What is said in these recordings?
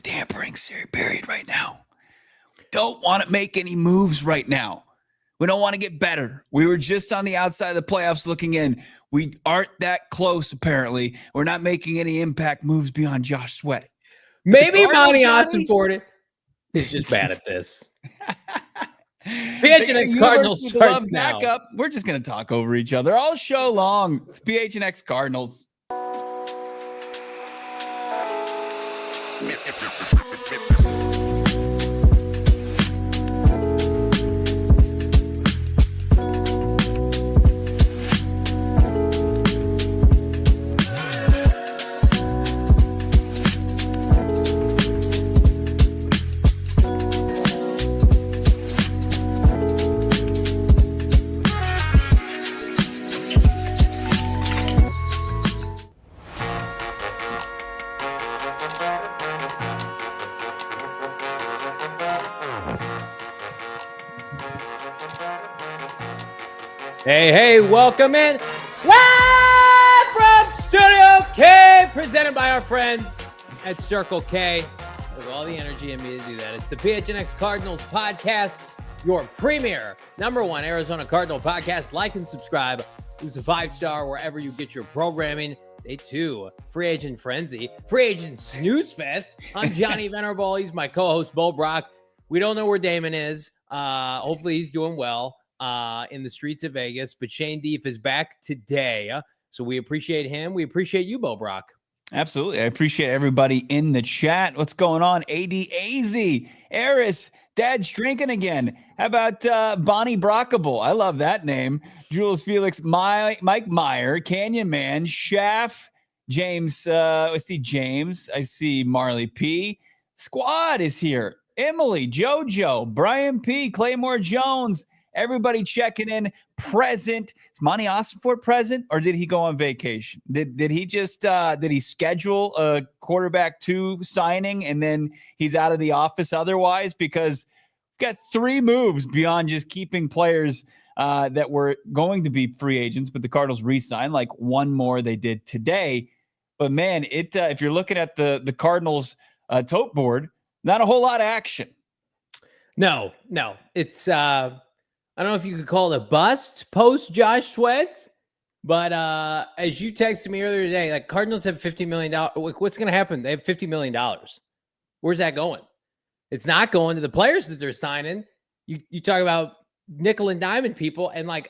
tampering period right now. Don't want to make any moves right now. We don't want to get better. We were just on the outside of the playoffs looking in. We aren't that close, apparently. We're not making any impact moves beyond Josh Sweat. Maybe Monti Ossenfort is just bad at this. PHNX Cardinals starts now. Backup. We're just going to talk over each other all show long. It's PHNX Cardinals. Hey, welcome in. Live from Studio K, presented by our friends at Circle K. With all the energy in me to do that. It's the PHNX Cardinals podcast, your premier #1 Arizona Cardinal podcast. Like and subscribe. Use a 5-star wherever you get your programming. Day 2, Free Agent Frenzy, Free Agent Snooze Fest. I'm Johnny Venerable. He's my co-host, Brack. We don't know where Damon is. Hopefully he's doing well in the streets of Vegas. But Shane Deef is back today. So we appreciate him. We appreciate you, Brack. Absolutely. I appreciate everybody in the chat. What's going on? AZ, Eris, Dad's drinking again. How about Bonnie Brockable? I love that name. Jules Felix, Mike Meyer, Canyon Man, Schaff, James. I see James. I see Marley P. Squad is here. Emily, JoJo, Brian P, Claymore Jones. Everybody checking in, present. Is Monti Ossenfort present, or did he go on vacation? Did he just did he schedule a quarterback 2 signing and then he's out of the office otherwise? Because we've got 3 moves beyond just keeping players that were going to be free agents, but the Cardinals re-signed, like 1 more they did today. But man, if you're looking at the Cardinals tote board, not a whole lot of action. No, it's I don't know if you could call it a bust post Josh Sweat, but as you texted me earlier today, like Cardinals have $50 million. What's going to happen? They have $50 million. Where's that going? It's not going to the players that they're signing. You talk about nickel and diamond people, and like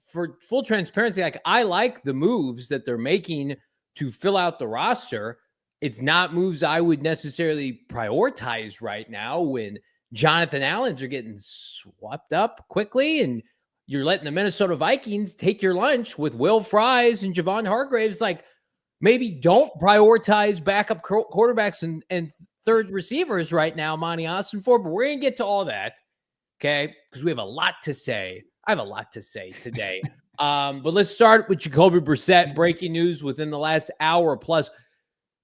for full transparency, like I like the moves that they're making to fill out the roster. It's not moves I would necessarily prioritize right now when Jonathan Allens are getting swept up quickly, and you're letting the Minnesota Vikings take your lunch with Will Fries and Javon Hargraves. Like, maybe don't prioritize backup quarterbacks and third receivers right now, Monti Ossenfort, but we're going to get to all that, okay? Because we have a lot to say. I have a lot to say today. But let's start with Jacoby Brissett. Breaking news within the last hour plus.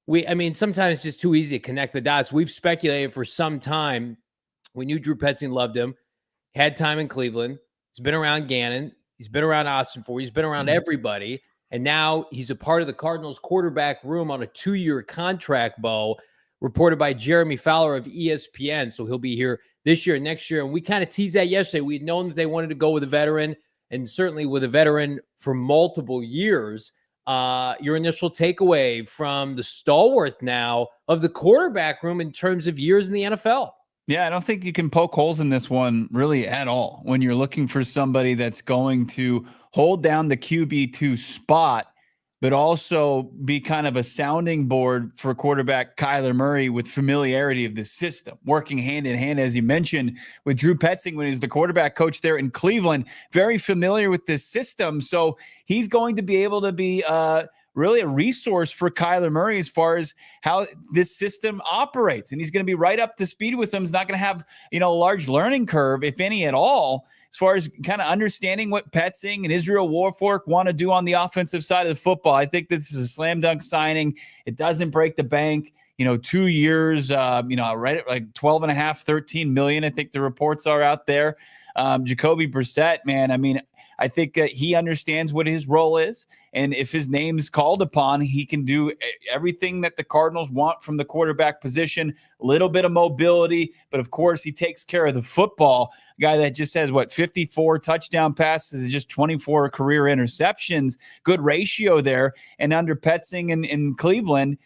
Sometimes it's just too easy to connect the dots. We've speculated for some time. We knew Drew Petzing loved him, had time in Cleveland. He's been around Gannon. He's been around Ossenfort. He's been around everybody. And now he's a part of the Cardinals quarterback room on a 2-year contract, reported by Jeremy Fowler of ESPN. So he'll be here this year and next year. And we kind of teased that yesterday. We'd known that they wanted to go with a veteran, and certainly with a veteran for multiple years. Your initial takeaway from the stalwart now of the quarterback room in terms of years in the NFL? Yeah, I don't think you can poke holes in this one really at all when you're looking for somebody that's going to hold down the QB2 spot, but also be kind of a sounding board for quarterback Kyler Murray with familiarity of the system, working hand in hand, as you mentioned, with Drew Petzing when he's the quarterback coach there in Cleveland, very familiar with this system. So he's going to be able to be really a resource for Kyler Murray as far as how this system operates. And he's going to be right up to speed with them. He's not going to have, a large learning curve, if any at all, as far as kind of understanding what Petzing and Israel Warfork want to do on the offensive side of the football. I think this is a slam dunk signing. It doesn't break the bank. 2 years, right at like 12 and a half, 13 million. I think the reports are out there. Jacoby Brissett, man, I think that he understands what his role is. And if his name's called upon, he can do everything that the Cardinals want from the quarterback position, a little bit of mobility, but of course he takes care of the football. A guy that just has 54 touchdown passes, just 24 career interceptions, good ratio there. And under Petzing in Cleveland,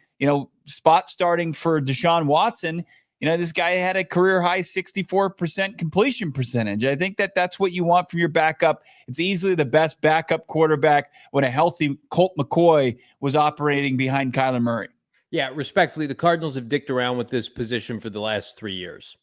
spot starting for Deshaun Watson, this guy had a career high 64% completion percentage. I think that's what you want from your backup. It's easily the best backup quarterback when a healthy Colt McCoy was operating behind Kyler Murray. Yeah, respectfully, the Cardinals have dicked around with this position for the last 3 years.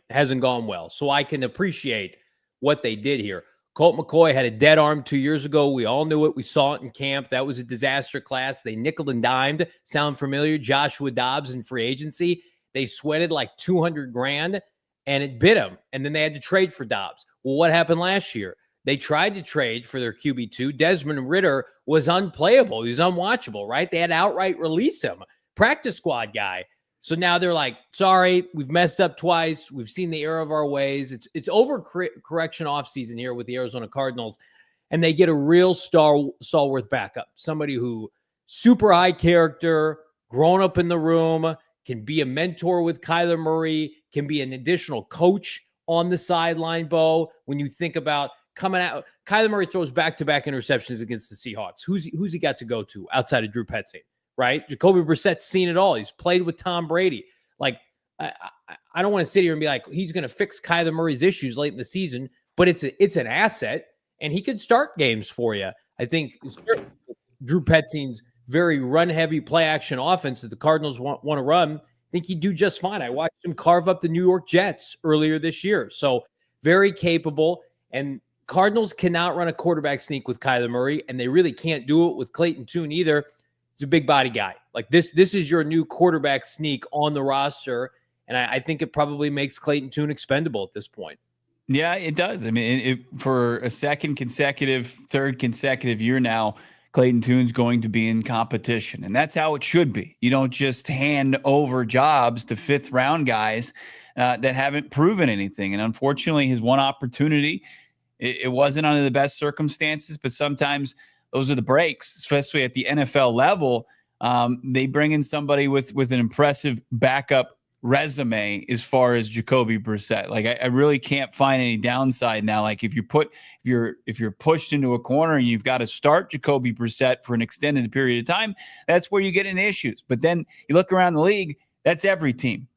Hasn't gone well. So I can appreciate what they did here. Colt McCoy had a dead arm 2 years ago. We all knew it. We saw it in camp. That was a disaster class. They nickel and dimed. Sound familiar? Joshua Dobbs in free agency. They sweated like $200,000 and it bit them. And then they had to trade for Dobbs. Well, what happened last year? They tried to trade for their QB2. Desmond Ridder was unplayable. He was unwatchable, right? They had to outright release him. Practice squad guy. So now they're like, sorry, we've messed up twice. We've seen the error of our ways. It's overcorrection offseason here with the Arizona Cardinals. And they get a real stalwart backup. Somebody who super high character, grown up in the room, can be a mentor with Kyler Murray, can be an additional coach on the sideline, Bo. When you think about coming out, Kyler Murray throws back-to-back interceptions against the Seahawks. Who's he got to go to outside of Drew Petzing, right? Jacoby Brissett's seen it all. He's played with Tom Brady. I don't want to sit here and be like, he's going to fix Kyler Murray's issues late in the season, but it's an asset, and he could start games for you. I think Drew Petzing's very run-heavy play-action offense that the Cardinals want to run, I think he'd do just fine. I watched him carve up the New York Jets earlier this year. So very capable, and Cardinals cannot run a quarterback sneak with Kyler Murray, and they really can't do it with Clayton Tune either. He's a big body guy. This is your new quarterback sneak on the roster, and I think it probably makes Clayton Tune expendable at this point. Yeah, it does. I mean, for a third consecutive year now, Clayton Tune's going to be in competition, and that's how it should be. You don't just hand over jobs to fifth-round guys that haven't proven anything. And unfortunately, his one opportunity, it wasn't under the best circumstances, but sometimes those are the breaks, especially at the NFL level. They bring in somebody with an impressive backup resume as far as Jacoby Brissett. I really can't find any downside now. If you're pushed into a corner and you've got to start Jacoby Brissett for an extended period of time, that's where you get into issues. But then you look around the league, that's every team.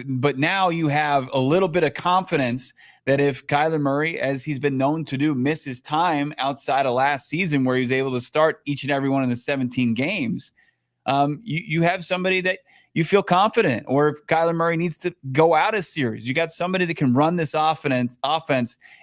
But now you have a little bit of confidence that if Kyler Murray, as he's been known to do, misses time outside of last season where he was able to start each and every one of the 17 games, you have somebody that you feel confident. Or if Kyler Murray needs to go out of series, you got somebody that can run this offense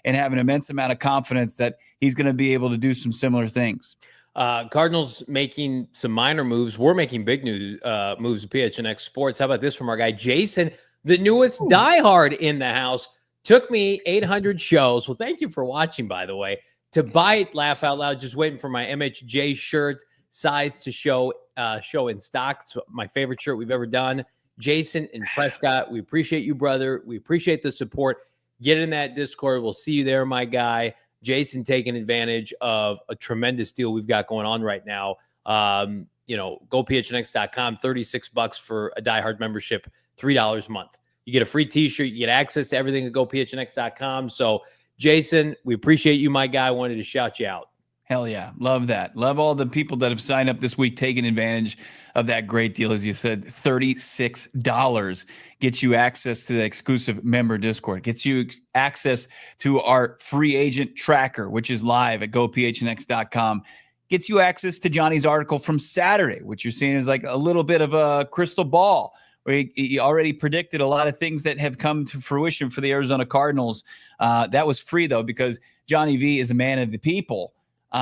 and have an immense amount of confidence that he's going to be able to do some similar things. Cardinals making some minor moves. We're making big moves at PHNX Sports. How about this from our guy Jason, the newest diehard in the house? Took me 800 shows. Well, thank you for watching, by the way. To buy it, laugh out loud. Just waiting for my MHJ shirt size to show in stock. It's my favorite shirt we've ever done. Jason and Prescott, we appreciate you, brother. We appreciate the support. Get in that Discord. We'll see you there, my guy. Jason taking advantage of a tremendous deal we've got going on right now. Go PHNX.com, $36 for a diehard membership, $3 a month. You get a free t-shirt. You get access to everything at GoPHNX.com. So, Jason, we appreciate you, my guy. Wanted to shout you out. Hell yeah. Love that. Love all the people that have signed up this week, taking advantage of that great deal. As you said, $36 gets you access to the exclusive member Discord, gets you access to our free agent tracker, which is live at GoPHNX.com, gets you access to Johnny's article from Saturday, which you're seeing is like a little bit of a crystal ball, where he already predicted a lot of things that have come to fruition for the Arizona Cardinals. That was free, though, because Johnny V is a man of the people. You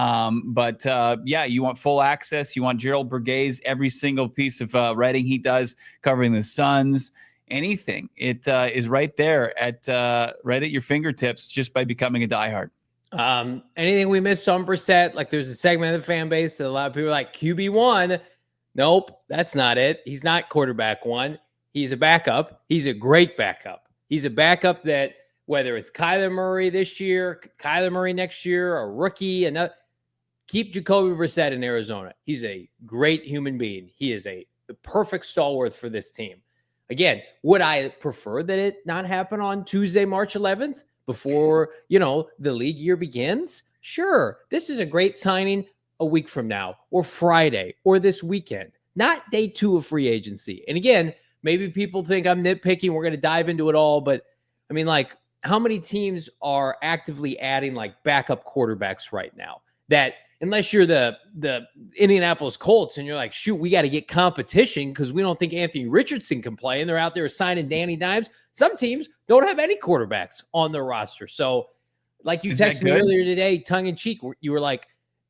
want full access. You want Gerald Burgay's every single piece of writing he does covering the Suns, anything. It is right there right at your fingertips just by becoming a diehard. Anything we missed on Brissett? There's a segment of the fan base that a lot of people are like, QB1. Nope, that's not it. He's not quarterback one. He's a backup. He's a great backup. He's a backup that whether it's Kyler Murray this year, Kyler Murray next year, a rookie, another. Keep Jacoby Brissett in Arizona. He's a great human being. He is a perfect stalwart for this team. Again, would I prefer that it not happen on Tuesday, March 11th before, the league year begins? Sure. This is a great signing a week from now or Friday or this weekend, not day 2 of free agency. And again, maybe people think I'm nitpicking. We're going to dive into it all. But I mean, like, how many teams are actively adding like backup quarterbacks right now that, unless you're the Indianapolis Colts and you're like, shoot, we got to get competition because we don't think Anthony Richardson can play, and they're out there signing Danny Dimes. Some teams don't have any quarterbacks on their roster. So like you texted me earlier today, tongue in cheek, you were like,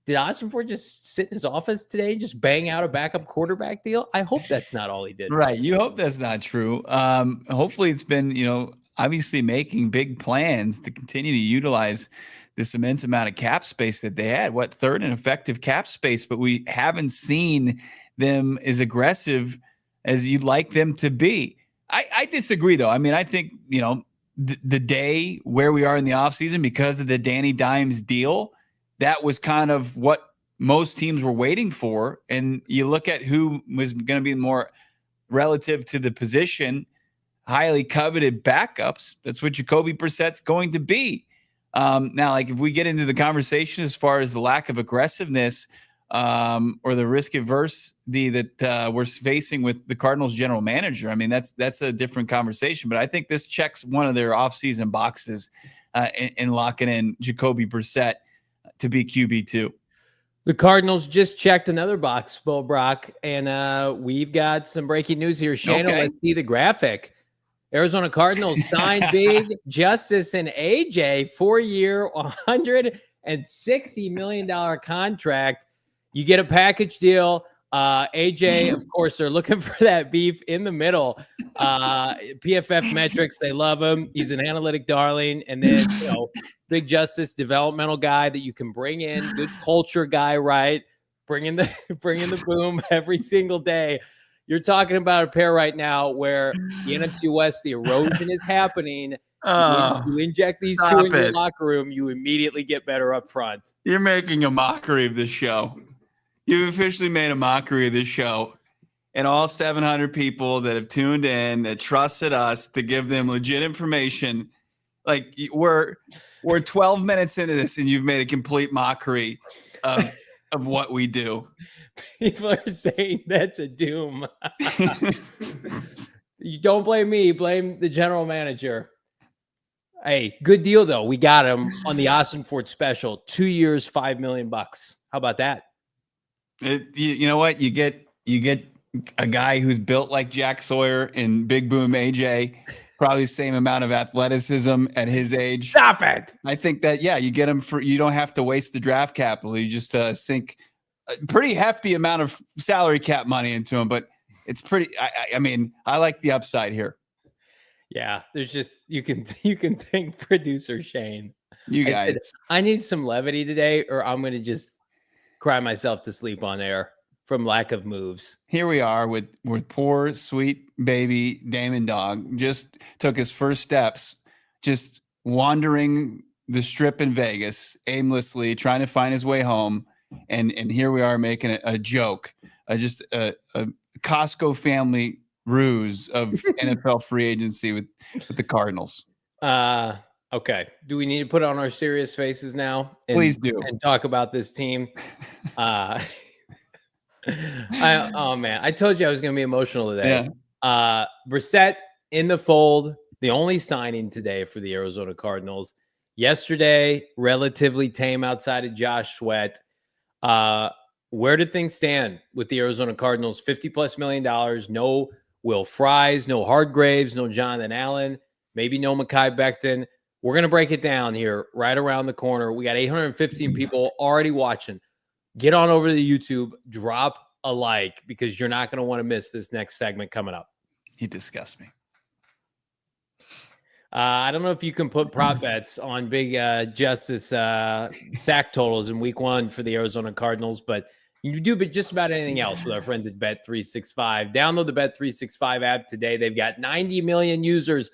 did Ossenfort just sit in his office today and just bang out a backup quarterback deal? I hope that's not all he did. Right. You hope that's not true. Hopefully it's been, obviously making big plans to continue to utilize this immense amount of cap space that they had. Third in effective cap space, but we haven't seen them as aggressive as you'd like them to be. I disagree, though. I mean, I think, the day where we are in the offseason because of the Danny Dimes deal, that was kind of what most teams were waiting for. And you look at who was going to be more relative to the position, highly coveted backups. That's what Jacoby Brissett's going to be. Now, like if we get into the conversation as far as the lack of aggressiveness or the risk adversity that we're facing with the Cardinals general manager, I mean, that's a different conversation. But I think this checks one of their offseason boxes in locking in Jacoby Brissett to be QB2. The Cardinals just checked another box, Brack, and we've got some breaking news here. Shana, let's see the graphic. Arizona Cardinals signed big Justice and AJ 4-year, $160 million contract. You get a package deal. AJ, of course, they're looking for that beef in the middle. PFF metrics, they love him. He's an analytic darling. And then, big Justice, developmental guy that you can bring in, good culture guy, right? Bringing the boom every single day. You're talking about a pair right now where the NFC West, the erosion is happening. You inject these two in your locker room, you immediately get better up front. You're making a mockery of this show. You've officially made a mockery of this show. And all 700 people that have tuned in, that trusted us to give them legit information. Like we're 12 minutes into this and you've made a complete mockery of what we do. People are saying that's a doom. You don't blame me, blame the general manager. Hey, good deal though. We got him on the Ossenfort special. 2 years, $5 million. How about that? You know what? You get a guy who's built like Jack Sawyer and Big Boom AJ, probably the same amount of athleticism at his age. Stop it. I think that, you get him you don't have to waste the draft capital. You just sink a pretty hefty amount of salary cap money into him, but it's pretty, I mean, I like the upside here. Yeah. There's just, you can thank producer Shane. You guys. I need some levity today or I'm going to just cry myself to sleep on air from lack of moves. Here we are with poor, sweet baby Damon Dog. Just took his first steps, just wandering the strip in Vegas, aimlessly trying to find his way home. And here we are making a joke, just a Costco family ruse of NFL free agency with the Cardinals. Okay. Do we need to put on our serious faces now? Please do. And talk about this team. Oh man, I told you I was going to be emotional today. Yeah. Brissett in the fold, the only signing today for the Arizona Cardinals. Yesterday, relatively tame outside of Josh Sweat. Where did things stand with the Arizona Cardinals? $50+ million. No Will Fries, no Hardgraves, no Jonathan Allen, maybe no Mekhi Becton. We're going to break it down here right around the corner. We got 815 people already watching. Get on over to the YouTube, drop a like because you're not going to want to miss this next segment coming up. You disgust me. I don't know if you can put prop bets on big Justice sack totals in week 1 for the Arizona Cardinals, but you do just about anything else with our friends at Bet365. Download the Bet365 app today. They've got 90 million users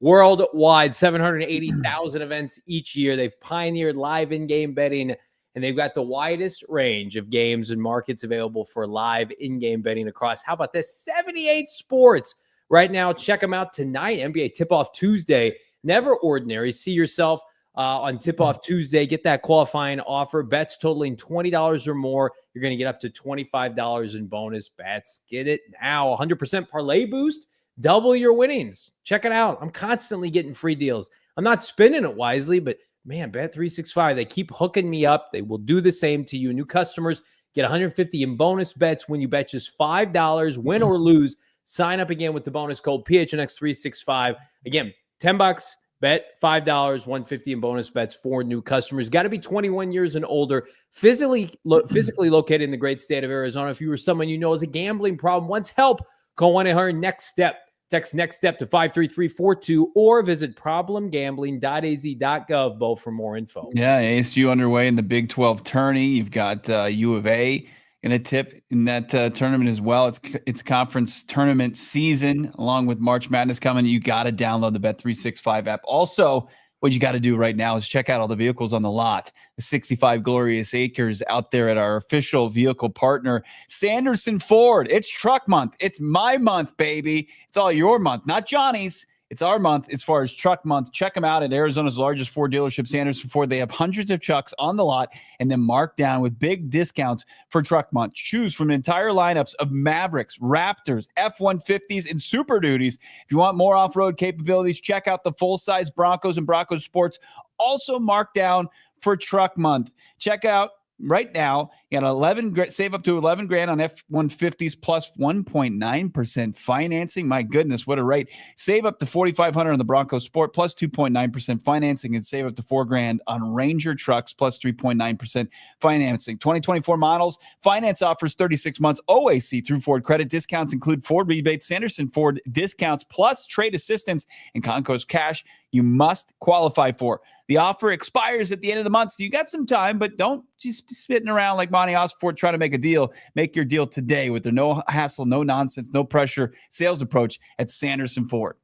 worldwide, 780,000 events each year. They've pioneered live in-game betting, and they've got the widest range of games and markets available for live in-game betting across, how about this, 78 sports. Right now, check them out tonight, NBA Tip-Off Tuesday. Never ordinary. See yourself on Tip-Off Tuesday. Get that qualifying offer. Bets totaling $20 or more. You're going to get up to $25 in bonus bets. Get it now. 100% parlay boost. Double your winnings. Check it out. I'm constantly getting free deals. I'm not spending it wisely, but man, Bet365, they keep hooking me up. They will do the same to you. New customers get 150 in bonus bets when you bet just $5, win or lose. Sign up again with the bonus code PHNX365. Again, $10, bet $5, 150 in bonus bets for new customers. Got to be 21 years and older, physically located in the great state of Arizona. If you or someone you know has a gambling problem, wants help, call 1-800-NEXT-STEP. Text Next Step to 53342 or visit problemgambling.az.gov, Bo, for more info. Yeah, ASU underway in the Big 12 tourney. You've got U of A in a tip in that tournament as well. It's conference tournament season, along with March Madness coming. You got to download the Bet365 app. Also, what you got to do right now is check out all the vehicles on the lot. The 65 glorious acres out there at our official vehicle partner, Sanderson Ford. It's truck month. It's my month, baby. It's all your month, not Johnny's. It's our month as far as truck month. Check them out at Arizona's largest Ford dealership, Sanderson Ford. They have hundreds of trucks on the lot and then marked down with big discounts for truck month. Choose from entire lineups of Mavericks, Raptors, F-150s, and Super Duties. If you want more off-road capabilities, check out the full-size Broncos and Broncos Sports, also marked down for truck month. Check out right now, you got save up to $11,000 on F-150s plus 1.9% financing. My goodness, what a rate. Save up to $4,500 on the Bronco Sport plus 2.9% financing, and save up to $4,000 on Ranger trucks plus 3.9% financing. 2024 models, finance offers 36 months OAC through Ford credit. Discounts include Ford rebates, Sanderson Ford discounts, plus trade assistance and Concourse cash you must qualify for. The offer expires at the end of the month, so you got some time, but don't just be spitting around like Monti Ossenfort trying to make a deal. Make your deal today with their no hassle, no nonsense, no pressure sales approach at Sanderson Ford.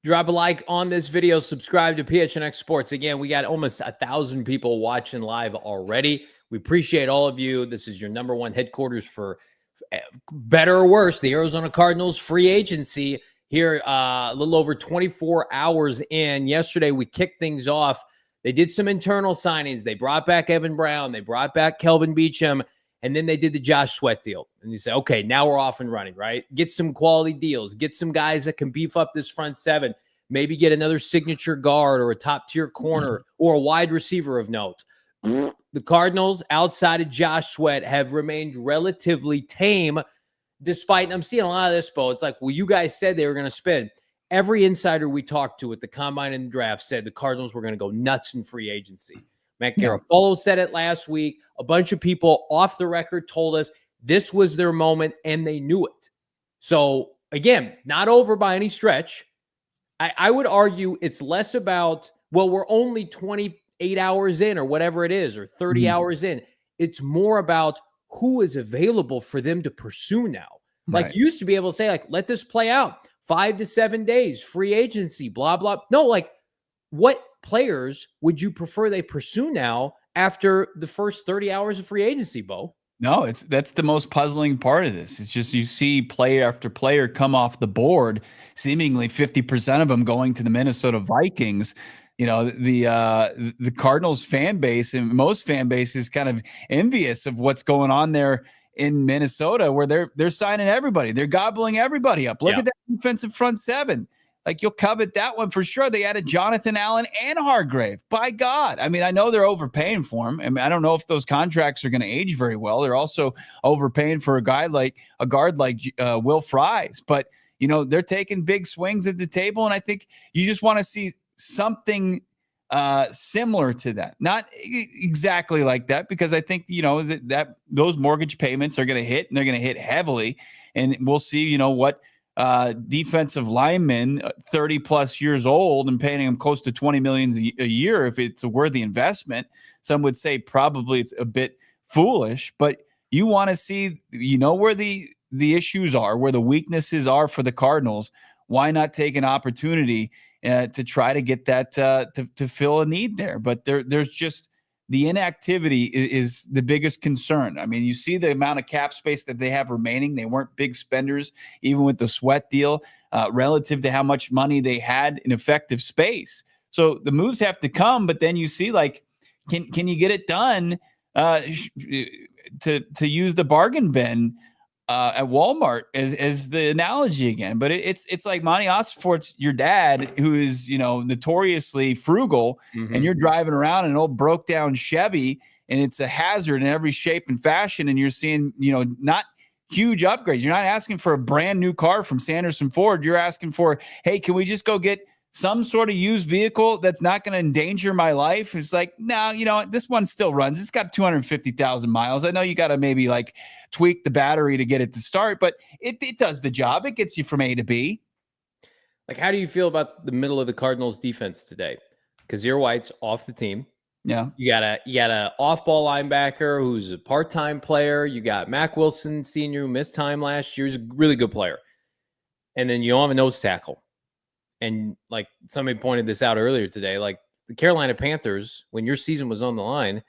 Drop a like on this video. Subscribe to PHNX Sports. Again, we got almost 1,000 people watching live already. We appreciate all of you. This is your number one headquarters for better or worse, the Arizona Cardinals free agency here a little over 24 hours in. Yesterday, we kicked things off. They did some internal signings. They brought back Evan Brown. They brought back Kelvin Beachum. And then they did the Josh Sweat deal. And you say, okay, now we're off and running, right? Get some quality deals. Get some guys that can beef up this front seven. Maybe get another signature guard or a top-tier corner or a wide receiver of note. The Cardinals, outside of Josh Sweat, have remained relatively tame, despite, I'm seeing a lot of this, Bo. It's like, well, you guys said they were going to spend. Every insider we talked to at the Combine and the draft said the Cardinals were going to go nuts in free agency. Matt Garafolo said it last week. A bunch of people off the record told us this was their moment, and they knew it. So, again, not over by any stretch. I would argue it's less about, well, we're only 28 hours in or whatever it is, or 30 hours in. It's more about who is available for them to pursue now. Like, Right. you used to be able to say, like, let this play out. 5 to 7 days, free agency, blah, blah. No, like, what players would you prefer they pursue now after the first 30 hours of free agency, Bo? No, that's the most puzzling part of this. It's just you see player after player come off the board, seemingly 50% of them going to the Minnesota Vikings. You know, the Cardinals fan base and most fan base is kind of envious of what's going on there in Minnesota, where they're signing everybody. They're gobbling everybody up. Look at that defensive front seven. Like, you'll covet that one for sure. They added Jonathan Allen and Hargrave. By God. I mean, I know they're overpaying for him. I mean, I don't know if those contracts are going to age very well. They're also overpaying for a guard like Will Fries. But, you know, they're taking big swings at the table. And I think you just want to see something similar to that. Not exactly like that, because I think, you know, that those mortgage payments are going to hit, and they're going to hit heavily. And we'll see, you know, what defensive linemen 30 plus years old and paying them close to $20 million a year, if it's a worthy investment. Some would say probably it's a bit foolish, but you want to see, you know, where the issues are, where the weaknesses are for the Cardinals. Why not take an opportunity to try to get that to fill a need there. But there's just the inactivity is the biggest concern. I mean, you see the amount of cap space that they have remaining. They weren't big spenders, even with the Sweat deal, relative to how much money they had in effective space. So the moves have to come, but then you see, like, can you get it done to use the bargain bin at Walmart as the analogy again? But it's like Monti Ossenfort's your dad, who is, notoriously frugal, and you're driving around an old broke down Chevy, and it's a hazard in every shape and fashion, and you're seeing, not huge upgrades. You're not asking for a brand new car from Sanderson Ford. You're asking for, hey, can we just go get some sort of used vehicle that's not going to endanger my life? It's like, no, this one still runs. It's got 250,000 miles. I know you got to maybe like tweak the battery to get it to start, but it does the job. It gets you from A to B. Like, how do you feel about the middle of the Cardinals defense today? Kazir White's off the team. Yeah. You got a off-ball linebacker who's a part-time player. You got Mac Wilson Sr., who missed time last year. He's a really good player. And then you don't have a nose tackle. And like somebody pointed this out earlier today, like the Carolina Panthers, when your season was on the line,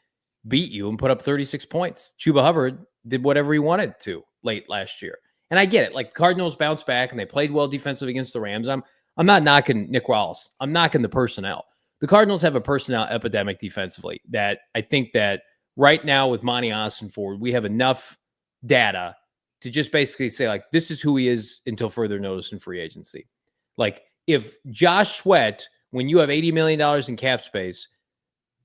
beat you and put up 36 points. Chuba Hubbard did whatever he wanted to late last year. And I get it. Like, Cardinals bounced back and they played well defensive against the Rams. I'm not knocking Nick Rawls. I'm knocking the personnel. The Cardinals have a personnel epidemic defensively that I think that right now with Monti Ossenfort, we have enough data to just basically say, like, this is who he is until further notice in free agency. Like, if Josh Sweat, when you have $80 million in cap space,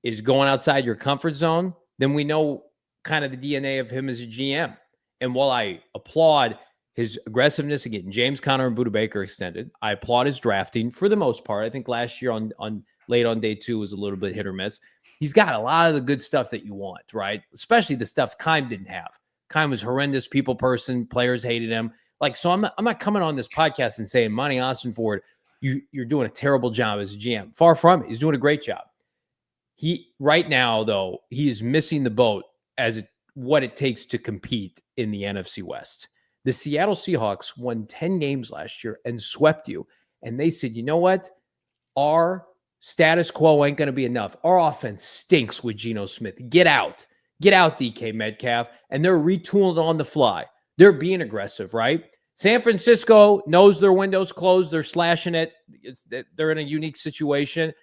is going outside your comfort zone, then we know kind of the DNA of him as a GM. And while I applaud his aggressiveness in getting James Conner and Budda Baker extended, I applaud his drafting for the most part. I think last year on late on day 2 was a little bit hit or miss. He's got a lot of the good stuff that you want, right? Especially the stuff Keim didn't have. Keim was horrendous people person. Players hated him. Like, so I'm not coming on this podcast and saying, Monti Ossenfort, you're doing a terrible job as a GM. Far from it. He's doing a great job. Right now, though, he is missing the boat as what it takes to compete in the NFC West. The Seattle Seahawks won 10 games last year and swept you. And they said, you know what? Our status quo ain't going to be enough. Our offense stinks with Geno Smith. Get out. Get out, DK Metcalf. And they're retooling on the fly. They're being aggressive, right? San Francisco knows their window's closed. They're slashing it. They're in a unique situation.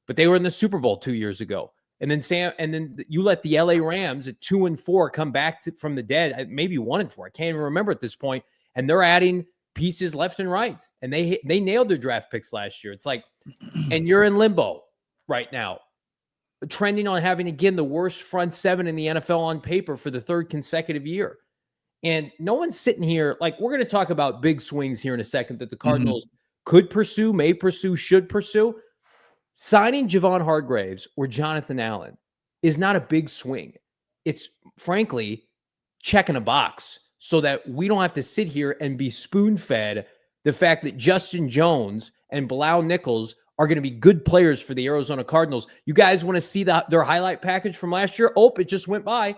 But they were in the Super Bowl 2 years ago. And then you let the LA Rams at 2-4 come back from the dead, maybe 1-4. I can't even remember at this point. And they're adding pieces left and right. And they nailed their draft picks last year. It's like, and you're in limbo right now, trending on having, again, the worst front seven in the NFL on paper for the 3rd consecutive year. And no one's sitting here, like, we're going to talk about big swings here in a second that the Cardinals could pursue, may pursue, should pursue. Signing Javon Hargraves or Jonathan Allen is not a big swing. It's, frankly, checking a box so that we don't have to sit here and be spoon-fed the fact that Justin Jones and Bilal Nichols are going to be good players for the Arizona Cardinals. You guys want to see their highlight package from last year? Oh, it just went by.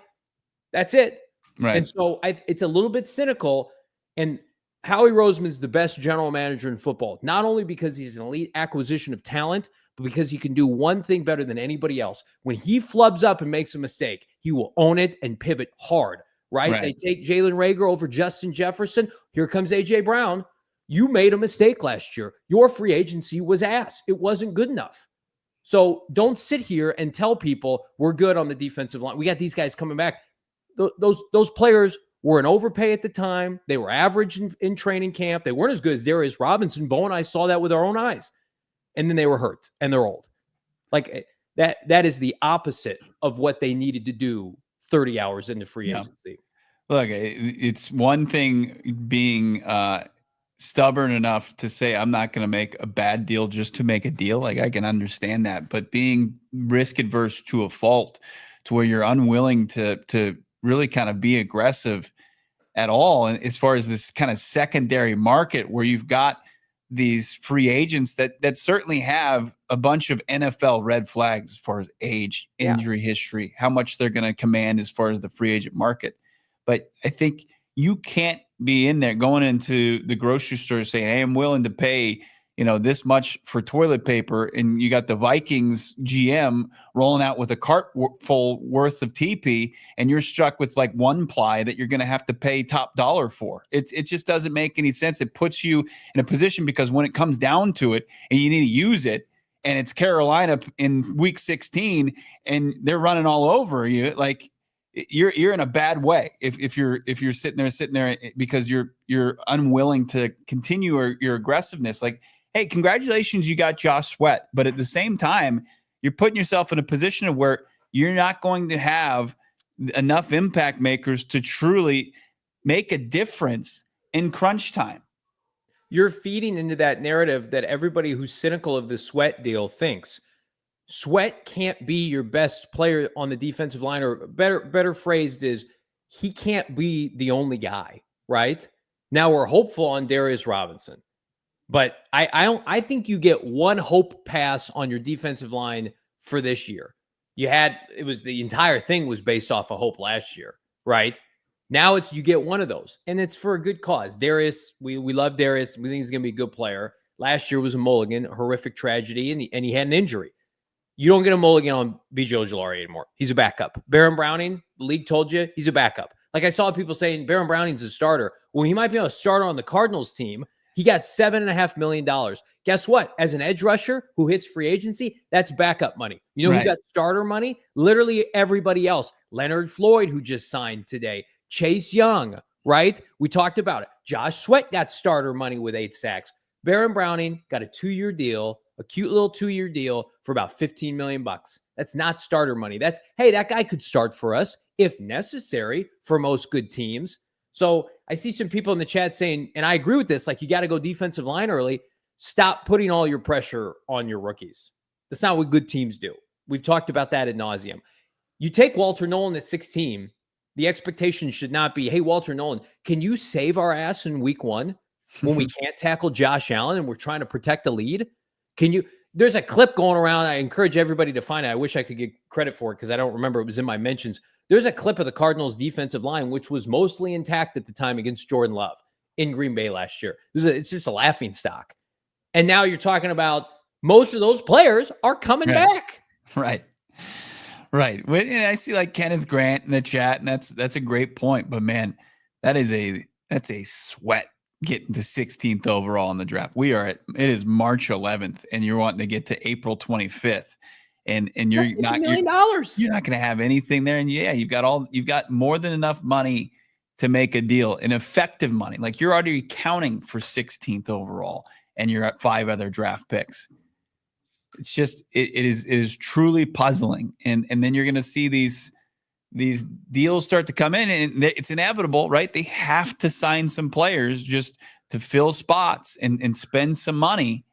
That's it. Right. And so it's a little bit cynical. And Howie Roseman's the best general manager in football, not only because he's an elite acquisition of talent, but because he can do one thing better than anybody else. When he flubs up and makes a mistake, he will own it and pivot hard, right? They take Jalen Reagor over Justin Jefferson. Here comes A.J. Brown. You made a mistake last year. Your free agency was ass. It wasn't good enough. So don't sit here and tell people we're good on the defensive line. We got these guys coming back. Those players were an overpay at the time. They were average in training camp. They weren't as good as Darius Robinson. Bo and I saw that with our own eyes. And then they were hurt and they're old. Like that is the opposite of what they needed to do 30 hours into free agency. Look, it's one thing being stubborn enough to say, I'm not going to make a bad deal just to make a deal. Like, I can understand that, but being risk adverse to a fault, to where you're unwilling to really kind of be aggressive at all. And as far as this kind of secondary market where you've got these free agents that certainly have a bunch of NFL red flags as far as age, injury history, how much they're going to command as far as the free agent market. But I think you can't be in there going into the grocery store saying, hey, I'm willing to pay, this much for toilet paper, and you got the Vikings GM rolling out with a cart full worth of TP, and you're struck with like one ply that you're going to have to pay top dollar for. It just doesn't make any sense. It puts you in a position, because when it comes down to it and you need to use it, and it's Carolina in week 16 and they're running all over you, like you're in a bad way if you're sitting there because you're unwilling to continue your aggressiveness. Like, hey, congratulations, you got Josh Sweat, but at the same time, you're putting yourself in a position of where you're not going to have enough impact makers to truly make a difference in crunch time. You're feeding into that narrative that everybody who's cynical of the Sweat deal thinks. Sweat can't be your best player on the defensive line, or better phrased is, he can't be the only guy, right? Now we're hopeful on Darius Robinson, but I think you get one hope pass on your defensive line for this year. The entire thing was based off of hope last year, right? Now you get one of those, and it's for a good cause. Darius, we love Darius. We think he's going to be a good player. Last year was a mulligan, a horrific tragedy, and he had an injury. You don't get a mulligan on B.J. Ojulari anymore. He's a backup. Baron Browning, the league told you, he's a backup. Like, I saw people saying Baron Browning's a starter. Well, he might be a starter on the Cardinals team. He got $7.5 million. Guess what? As an edge rusher who hits free agency, that's backup money. You know Who got starter money? Literally everybody else. Leonard Floyd, who just signed today. Chase Young, right? We talked about it. Josh Sweat got starter money with 8 sacks. Baron Browning got a 2-year deal, a cute little 2-year deal for about $15 million. That's not starter money. That's, hey, that guy could start for us if necessary for most good teams. So I see some people in the chat saying, and I agree with this, like, you got to go defensive line early. Stop putting all your pressure on your rookies. That's not what good teams do. We've talked about that ad nauseum. You take Walter Nolan at 16, the expectation should not be, hey, Walter Nolan, can you save our ass in week 1 when we can't tackle Josh Allen and we're trying to protect a lead? There's a clip going around. I encourage everybody to find it. I wish I could get credit for it because I don't remember. It was in my mentions. There's a clip of the Cardinals defensive line, which was mostly intact at the time against Jordan Love in Green Bay last year. It's just a laughing stock. And now you're talking about most of those players are coming back. Right. And I see like Kenneth Grant in the chat, and that's a great point. But man, that's a sweat getting to 16th overall in the draft. It is March 11th, and you're wanting to get to April 25th, and you're not $1 million. You're not going to have anything there. And you've got more than enough money to make a deal, and effective money. Like, you're already counting for 16th overall, and you're at 5 other draft picks. It's just, it is truly puzzling. And then you're going to see these deals start to come in, and it's inevitable, right? They have to sign some players just to fill spots and spend some money,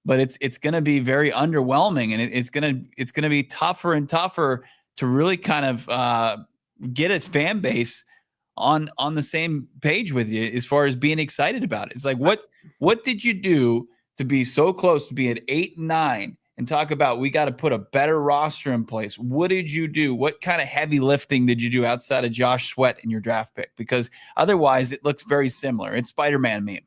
but it's going to be very underwhelming, and it's going to be tougher and tougher to really kind of get its fan base on the same page with you as far as being excited about it. It's like, what did you do to be so close to being 8-9 and talk about, we got to put a better roster in place? What did you do? What kind of heavy lifting did you do outside of Josh Sweat in your draft pick? Because otherwise it looks very similar. It's Spider-Man meme.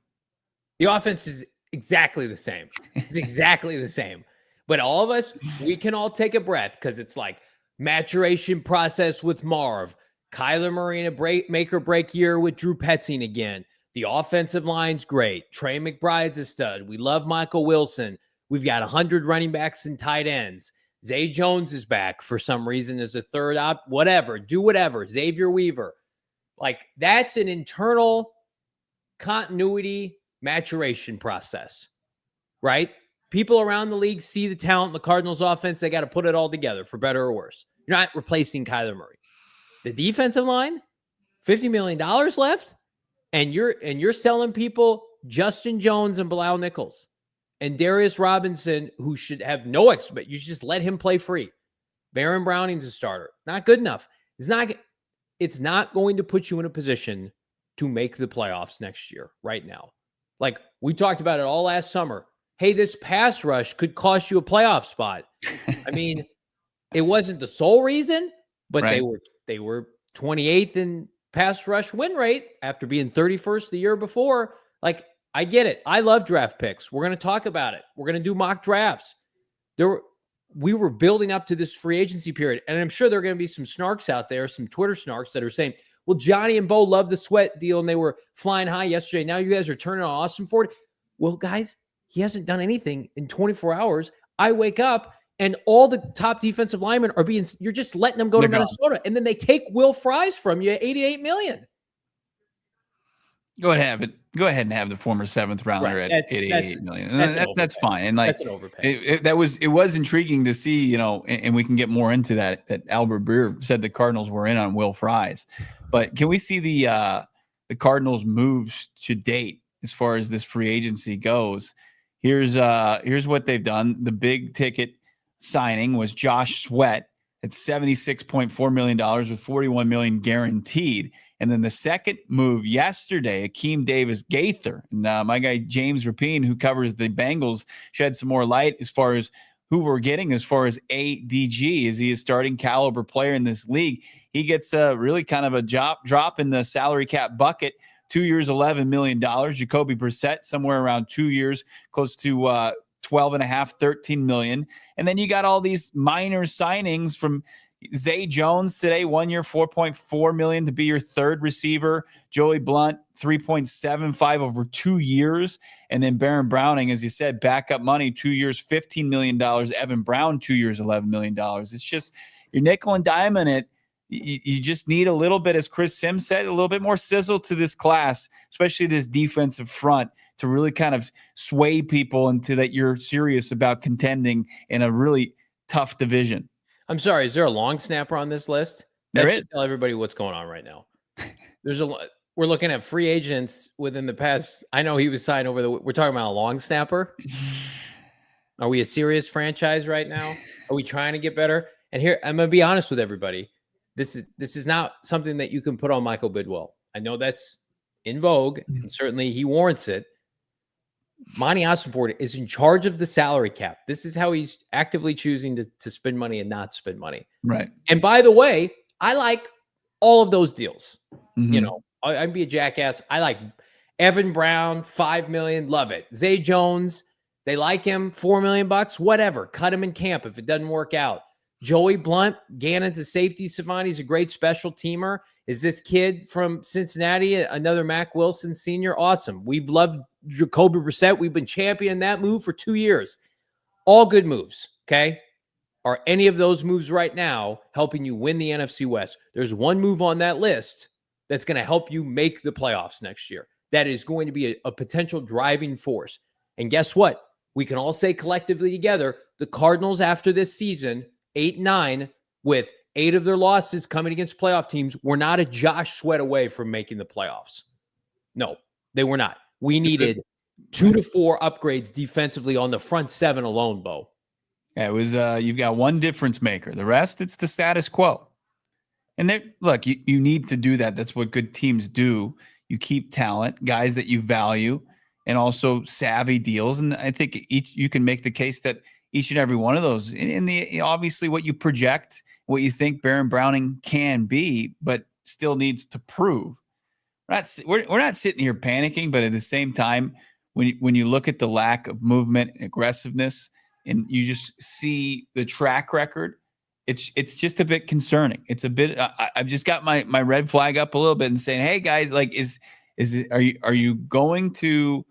The offense is exactly the same. It's exactly the same. But all of us, we can all take a breath, because it's like maturation process with Marv, Kyler Murray in a make or break year with Drew Petzing again. The offensive line's great. Trey McBride's a stud. We love Michael Wilson. We've got 100 running backs and tight ends. Zay Jones is back for some reason as a third op. Whatever. Do whatever. Xavier Weaver. Like, that's an internal continuity maturation process, right? People around the league see the talent in the Cardinals offense. They got to put it all together, for better or worse. You're not replacing Kyler Murray. The defensive line, $50 million left, and you're selling people Justin Jones and Bilal Nichols and Darius Robinson, who should have no expect. You should just let him play free. Baron Browning's a starter. Not good enough. It's not going to put you in a position to make the playoffs next year right now. Like, we talked about it all last summer. Hey, this pass rush could cost you a playoff spot. I mean, it wasn't the sole reason, but right. They were 28th in pass rush win rate after being 31st the year before. Like, I get it. I love draft picks. We're going to talk about it. We're going to do mock drafts. We were building up to this free agency period, and I'm sure there are going to be some snarks out there, some Twitter snarks that are saying, well, Johnny and Bo love the Sweat deal, and they were flying high yesterday. Now you guys are turning on Ossenfort. Well, guys, he hasn't done anything in 24 hours. I wake up, and all the top defensive linemen are you're just letting them go to Minnesota, and then they take Will Fries from you at $88 million. Go ahead and have the former 7th rounder at $88 million. That's fine. And that's an overpay. It was intriguing to see, and we can get more into that Albert Breer said the Cardinals were in on Will Fries. But can we see the Cardinals moves to date as far as this free agency goes? Here's what they've done. The big ticket signing was Josh Sweat at $76.4 million with $41 million guaranteed. And then the second move yesterday, Akeem Davis-Gaither. And my guy James Rapine, who covers the Bengals, shed some more light as far as who we're getting as far as ADG. Is he a starting caliber player in this league? He gets really kind of a drop in the salary cap bucket. 2 years, $11 million. Jacoby Brissett, somewhere around 2 years, close to 12 and a half, $13 million. And then you got all these minor signings from Zay Jones today, 1 year, $4.4 million to be your third receiver. Joey Blount, $3.75 over 2 years. And then Baron Browning, as you said, backup money, 2 years, $15 million. Evan Brown, 2 years, $11 million. It's just, you're nickel and diming it. You just need a little bit, as Chris Sims said, a little bit more sizzle to this class, especially this defensive front, to really kind of sway people into that you're serious about contending in a really tough division. I'm sorry, is there a long snapper on this list? There is. Tell everybody what's going on right now. We're looking at free agents within the past. I know he was signed over we're talking about a long snapper. Are we a serious franchise right now? Are we trying to get better? And here, I'm going to be honest with everybody. This is not something that you can put on Michael Bidwell. I know that's in vogue, and certainly he warrants it. Monti Ossenfort is in charge of the salary cap. This is how he's actively choosing to spend money and not spend money. Right. And by the way, I like all of those deals. Mm-hmm. I'd be a jackass. I like Evan Brown, $5 million. Love it. Zay Jones, they like him, $4 million, whatever. Cut him in camp if it doesn't work out. Joey Blount, Gannon's a safety savant. He's a great special teamer. Is this kid from Cincinnati another Mack Wilson senior? Awesome. We've loved Jacoby Brissett. We've been championing that move for 2 years. All good moves, okay? Are any of those moves right now helping you win the NFC West? There's one move on that list that's going to help you make the playoffs next year. That is going to be a potential driving force. And guess what? We can all say collectively together, the Cardinals after this season, 8-9, with 8 of their losses coming against playoff teams, were not a Josh Sweat away from making the playoffs. No, they were not. We needed 2 to 4 upgrades defensively on the front 7 alone, Bo. Yeah, it was you've got one difference maker. The rest, it's the status quo. And look, you need to do that. That's what good teams do. You keep talent, guys that you value, and also savvy deals. And I think you can make the case that each and every one of those, in the obviously what you project, what you think Baron Browning can be, but still needs to prove. We're not sitting here panicking, but at the same time, when you look at the lack of movement and aggressiveness, and you just see the track record, it's just a bit concerning. It's a bit. I've just got my red flag up a little bit and saying, hey guys, like are you going to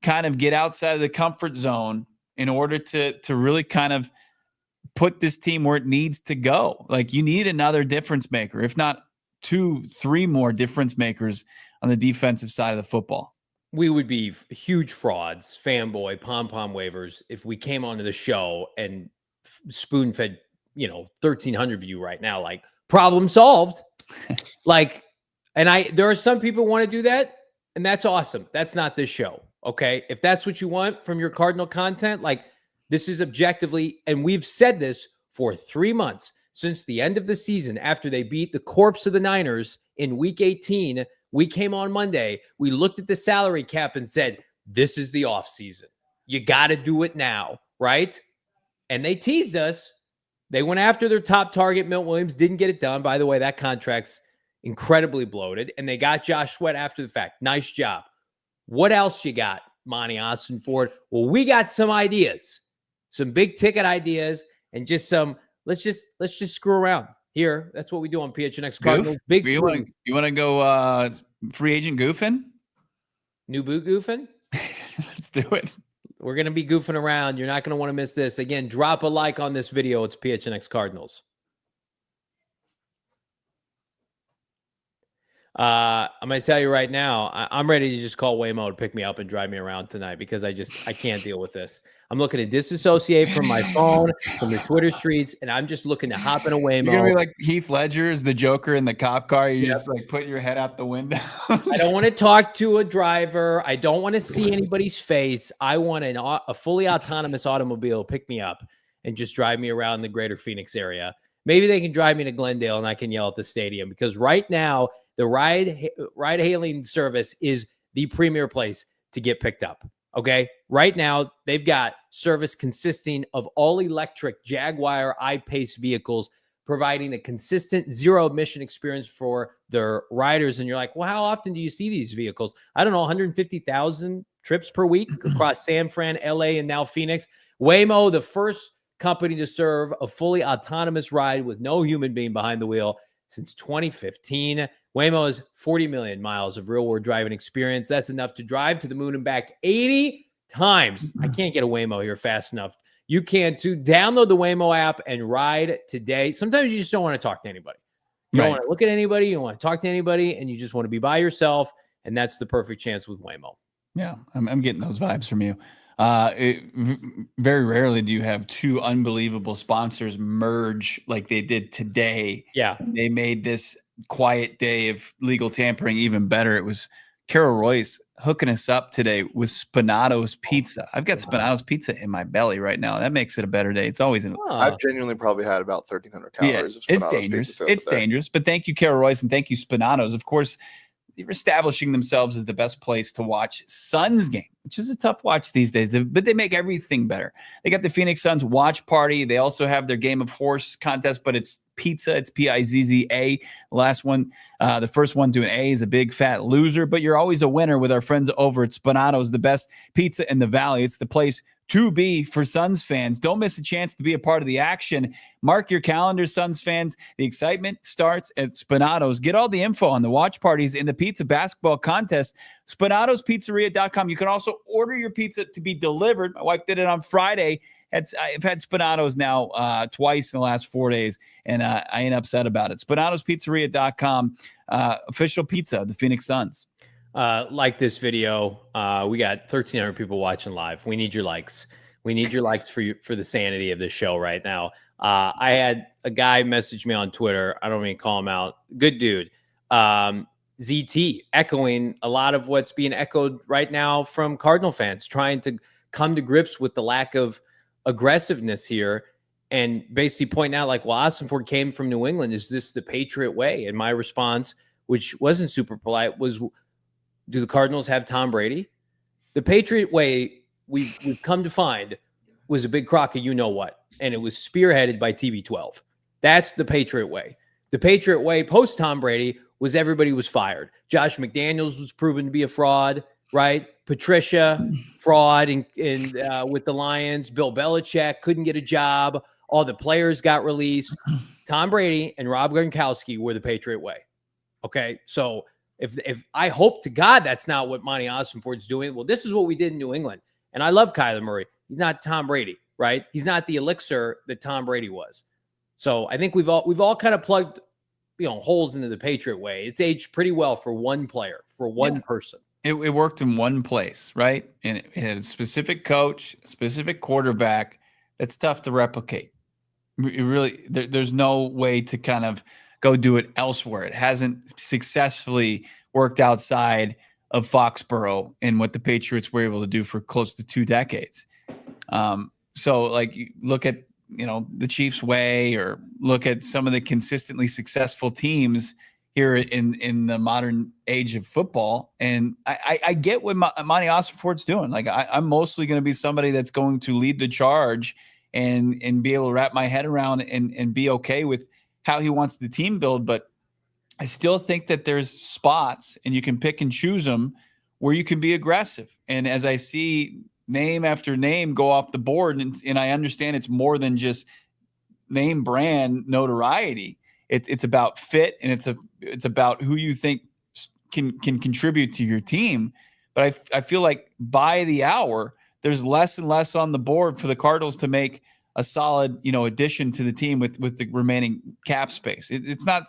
kind of get outside of the comfort zone in order to really kind of put this team where it needs to go? Like, you need another difference maker, if not 2-3 more difference makers on the defensive side of the football. We would be huge frauds, fanboy, pom-pom wavers, if we came onto the show and spoon-fed, 1,300 of you right now, like, problem solved. There are some people who want to do that, and that's awesome. That's not this show. Okay. If that's what you want from your Cardinal content, like, this is objectively, and we've said this for 3 months since the end of the season, after they beat the corpse of the Niners in week 18, we came on Monday, we looked at the salary cap and said, this is the offseason. You got to do it now, right? And they teased us. They went after their top target, Milt Williams, didn't get it done. By the way, that contract's incredibly bloated. And they got Josh Sweat after the fact. Nice job. What else you got, Monti Ossenfort? Well, we got some ideas, some big ticket ideas, and just some. Let's just screw around here. That's what we do on PHNX Cardinals. Goof? Big You want to go free agent goofing? New boot goofing? Let's do it. We're going to be goofing around. You're not going to want to miss this. Again, drop a like on this video. It's PHNX Cardinals. I'm going to tell you right now, I'm ready to just call Waymo to pick me up and drive me around tonight because I can't deal with this. I'm looking to disassociate from my phone, from the Twitter streets, and I'm just looking to hop in a Waymo. You're going to be like Heath Ledger as the Joker in the cop car. You just like put your head out the window. I don't want to talk to a driver. I don't want to see anybody's face. I want a fully autonomous automobile pick me up and just drive me around the greater Phoenix area. Maybe they can drive me to Glendale and I can yell at the stadium because right now, the ride-hailing service is the premier place to get picked up, okay? Right now, they've got service consisting of all-electric Jaguar I-Pace vehicles providing a consistent zero-emission experience for their riders. And you're like, well, how often do you see these vehicles? I don't know, 150,000 trips per week across San Fran, LA, and now Phoenix. Waymo, the first company to serve a fully autonomous ride with no human being behind the wheel since 2015. Waymo has 40 million miles of real-world driving experience. That's enough to drive to the moon and back 80 times. I can't get a Waymo here fast enough. You can too. Download the Waymo app and ride today. Sometimes you just don't want to talk to anybody. You don't want to look at anybody. You don't want to talk to anybody, and you just want to be by yourself, and that's the perfect chance with Waymo. Yeah, I'm getting those vibes from you. Very rarely do you have two unbelievable sponsors merge like they did today. Yeah. They made this quiet day of legal tampering even better. It was Carol Royce hooking us up today with Spinato's Pizza. I've got Spinato's Pizza in my belly right now. That makes it a better day. It's always I've genuinely probably had about 1,300 calories of Spinato's it's dangerous. Pizza It's dangerous. But thank you, Carol Royce, and thank you, Spinato's. Of course, they're establishing themselves as the best place to watch Suns game, which is a tough watch these days, but they make everything better. They got the Phoenix Suns watch party. They also have their game of horse contest, but it's pizza. It's Pizza. The last one, the first one to an A is a big fat loser, but you're always a winner with our friends over at Spinato's, the best pizza in the Valley. It's the place to be for Suns fans. Don't miss a chance to be a part of the action. Mark your calendar, Suns fans. The excitement starts at Spinato's. Get all the info on the watch parties and the pizza basketball contest. SpinatosPizzeria.com. You can also order your pizza to be delivered. My wife did it on Friday. I've had Spinato's now twice in the last 4 days, and I ain't upset about it. SpinatosPizzeria.com. Official pizza of the Phoenix Suns. Like this video. We got 1,300 people watching live. We need your likes. We need your likes for the sanity of this show right now. I had a guy message me on Twitter. I don't mean to call him out. Good dude. ZT echoing a lot of what's being echoed right now from Cardinal fans, trying to come to grips with the lack of aggressiveness here and basically pointing out like, well, Ossenfort came from New England. Is this the Patriot way? And my response, which wasn't super polite, was, do the Cardinals have Tom Brady? The Patriot way, we've come to find, was a big crock of you-know-what, and it was spearheaded by TB12. That's the Patriot way. The Patriot way post-Tom Brady was everybody was fired. Josh McDaniels was proven to be a fraud, right? Patricia, fraud in with the Lions. Bill Belichick couldn't get a job. All the players got released. Tom Brady and Rob Gronkowski were the Patriot way. Okay, so if I hope to God that's not what Monti Ossenfort's doing. Well, this is what we did in New England. And I love Kyler Murray. He's not Tom Brady, right? He's not the elixir that Tom Brady was. So I think we've all kind of plugged, holes into the Patriot way. It's aged pretty well for one player, for one person. It worked in one place, right? And it had a specific coach, a specific quarterback. That's tough to replicate. It really, there's no way to kind of go do it elsewhere. It hasn't successfully worked outside of Foxborough and what the Patriots were able to do for close to 2 decades. So like you look at, the Chiefs way, or look at some of the consistently successful teams here in the modern age of football. And I get what Monti Ossenfort's doing. Like I'm mostly going to be somebody that's going to lead the charge and be able to wrap my head around and be okay with how he wants the team build. But I still think that there's spots, and you can pick and choose them, where you can be aggressive. And as I see name after name go off the board, and I understand it's more than just name brand notoriety. It's about fit, and it's about who you think can contribute to your team. But I feel like by the hour, there's less and less on the board for the Cardinals to make a solid, addition to the team with the remaining cap space. It's not.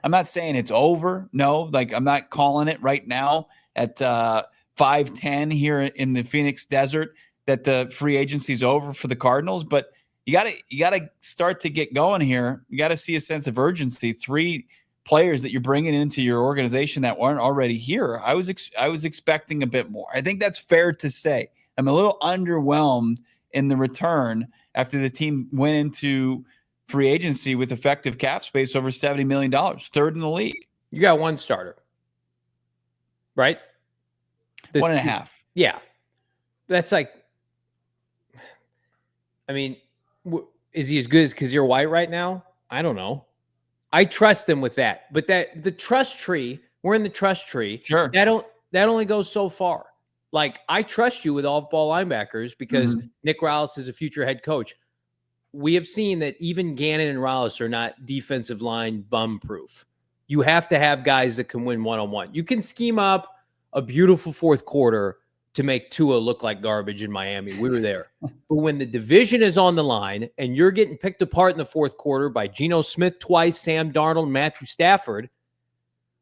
I'm not saying it's over. No, like I'm not calling it right now at 5:10 here in the Phoenix desert that the free agency is over for the Cardinals. But you gotta start to get going here. You got to see a sense of urgency. 3 players that you're bringing into your organization that weren't already here. I was expecting a bit more. I think that's fair to say. I'm a little underwhelmed in the return after the team went into free agency with effective cap space over $70 million, third in the league. You got 1 starter, right? 1.5. Yeah. That's like, I mean, is he as good as Kazir White right now? I don't know. I trust them with that. But the trust tree, we're in the trust tree. Sure. That only goes so far. Like, I trust you with off-ball linebackers because Nick Rallis is a future head coach. We have seen that even Gannon and Rallis are not defensive line bum-proof. You have to have guys that can win one-on-one. You can scheme up a beautiful fourth quarter to make Tua look like garbage in Miami. We were there. But when the division is on the line and you're getting picked apart in the fourth quarter by Geno Smith twice, Sam Darnold, and Matthew Stafford,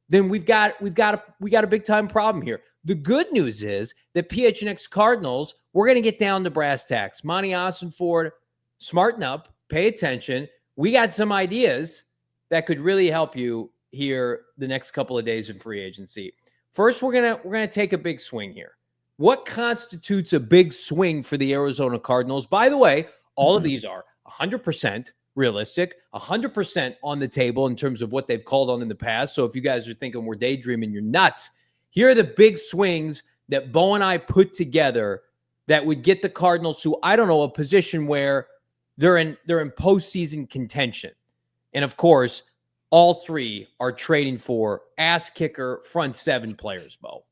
then we got a big-time problem here. The good news is that PHNX Cardinals, we're going to get down to brass tacks. Monti Ossenfort, smarten up, pay attention. We got some ideas that could really help you here the next couple of days in free agency. First, we're gonna take a big swing here. What constitutes a big swing for the Arizona Cardinals? By the way, all of these are 100% realistic, 100% on the table in terms of what they've called on in the past. So if you guys are thinking we're daydreaming, you're nuts. Here are the big swings that Bo and I put together that would get the Cardinals to, I don't know, a position where they're in postseason contention. And of course, all 3 are trading for ass kicker front 7 players, Bo.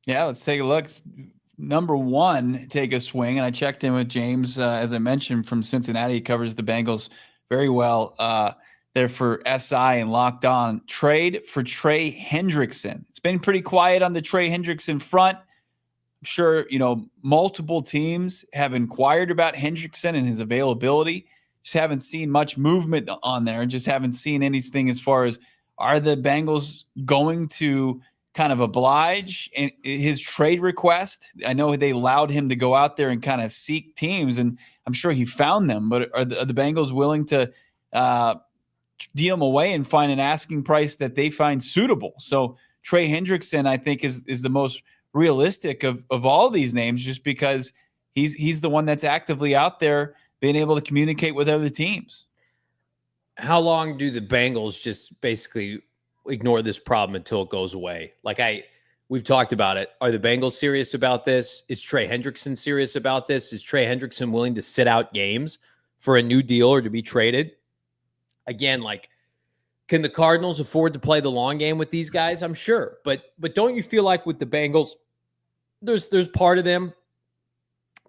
Yeah, let's take a look. Number 1, take a swing. And I checked in with James, as I mentioned, from Cincinnati. He covers the Bengals very well. There for SI and Locked On. Trade for Trey Hendrickson. It's been pretty quiet on the Trey Hendrickson front. I'm sure, multiple teams have inquired about Hendrickson and his availability. Just haven't seen much movement on there, and just haven't seen anything as far as, are the Bengals going to kind of oblige in his trade request? I know they allowed him to go out there and kind of seek teams, and I'm sure he found them, but are the Bengals willing to deal him away and find an asking price that they find suitable? So Trey Hendrickson, I think, is the most realistic of all these names, just because he's the one that's actively out there being able to communicate with other teams. How long do the Bengals just basically ignore this problem until it goes away? We've talked about it. Are the Bengals serious about this? Is Trey Hendrickson serious about this? Is Trey Hendrickson willing to sit out games for a new deal or to be traded? Again, can the Cardinals afford to play the long game with these guys? I'm sure. But don't you feel like with the Bengals, there's part of them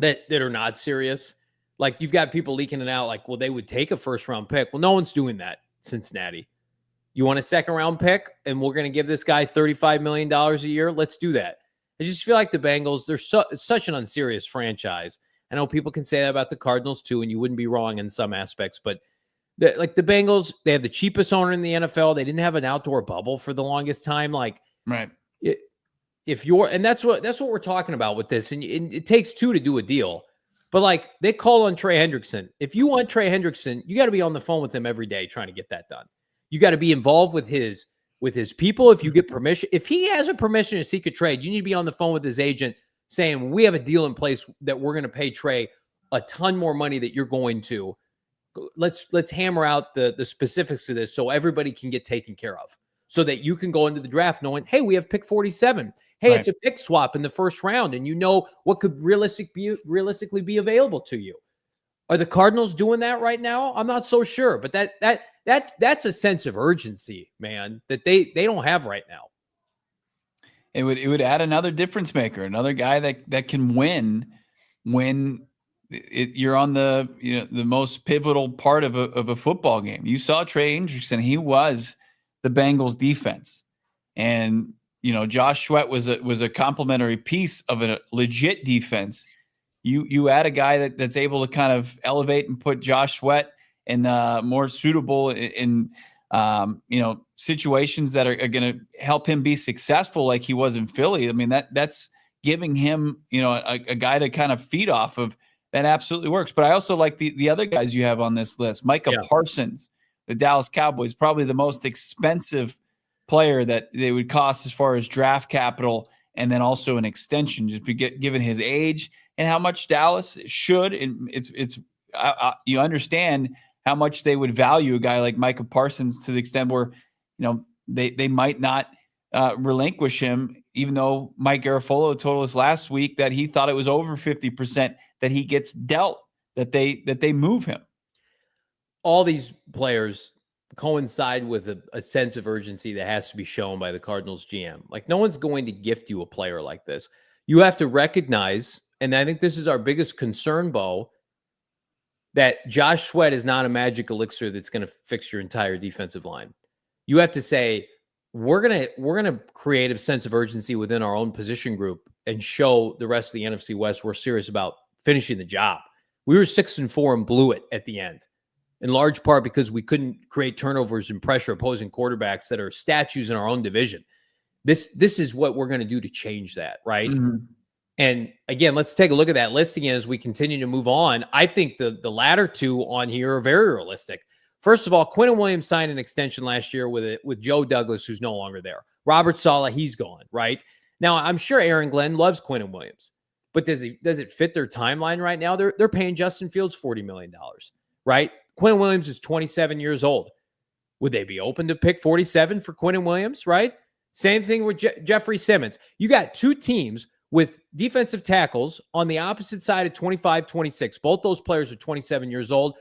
that are not serious? Like, you've got people leaking it out well, they would take a first-round pick. Well, no one's doing that, Cincinnati. You want a second-round pick, and we're going to give this guy $35 million a year? Let's do that. I just feel like the Bengals, they're such an unserious franchise. I know people can say that about the Cardinals too, and you wouldn't be wrong in some aspects, but the Bengals, they have the cheapest owner in the NFL. They didn't have an outdoor bubble for the longest time. Right. And that's what we're talking about with this. And it takes 2 to do a deal. But they call on Trey Hendrickson. If you want Trey Hendrickson, you got to be on the phone with him every day trying to get that done. You got to be involved with his people. If you get permission, if he has a permission to seek a trade, you need to be on the phone with his agent saying, we have a deal in place that we're going to pay Trey a ton more money that you're going to. Let's hammer out the specifics of this so everybody can get taken care of, so that you can go into the draft knowing, hey, we have pick 47. Hey, right. It's a pick swap in the first round, and you know what could realistically be available to you. Are the Cardinals doing that right now? I'm not so sure, but that's a sense of urgency, man, that they don't have right now. It would add another difference maker, another guy that can win when you're on the the most pivotal part of a football game. You saw Trey Hendrickson; he was the Bengals defense, and Josh Sweat was a complementary piece of a legit defense. You add a guy that's able to kind of elevate and put Josh Sweat in more suitable in situations that are going to help him be successful, like he was in Philly. I mean that's giving him a guy to kind of feed off of. That absolutely works. But I also like the other guys you have on this list. Micah Parsons, the Dallas Cowboys, probably the most expensive player that they would cost as far as draft capital, and then also an extension, just given his age and how much Dallas should. And it's you understand how much they would value a guy like Micah Parsons to the extent where they might not relinquish him, even though Mike Garafolo told us last week that he thought it was over 50% that he gets dealt, that they move him. All these players coincide with a sense of urgency that has to be shown by the Cardinals GM. Like, no one's going to gift you a player like this. You have to recognize, and I think this is our biggest concern, Bo, that Josh Sweat is not a magic elixir that's going to fix your entire defensive line. You have to say, we're gonna create a sense of urgency within our own position group and show the rest of the NFC West we're serious about finishing the job. We were 6-4 and blew it at the end, in large part because we couldn't create turnovers and pressure opposing quarterbacks that are statues in our own division. This is what we're going to do to change that, right? Mm-hmm. And again, let's take a look at that list again as we continue to move on. I think the latter two on here are very realistic. First of all, Quinnen Williams signed an extension last year with Joe Douglas, who's no longer there. Robert Saleh, he's gone, right? Now, I'm sure Aaron Glenn loves Quinnen Williams, but does it fit their timeline right now? They're paying Justin Fields $40 million, right? Quinnen Williams is 27 years old. Would they be open to pick 47 for Quinnen Williams, right? Same thing with Jeffrey Simmons. You got two teams with defensive tackles on the opposite side of 25-26. Both those players are 27 years old.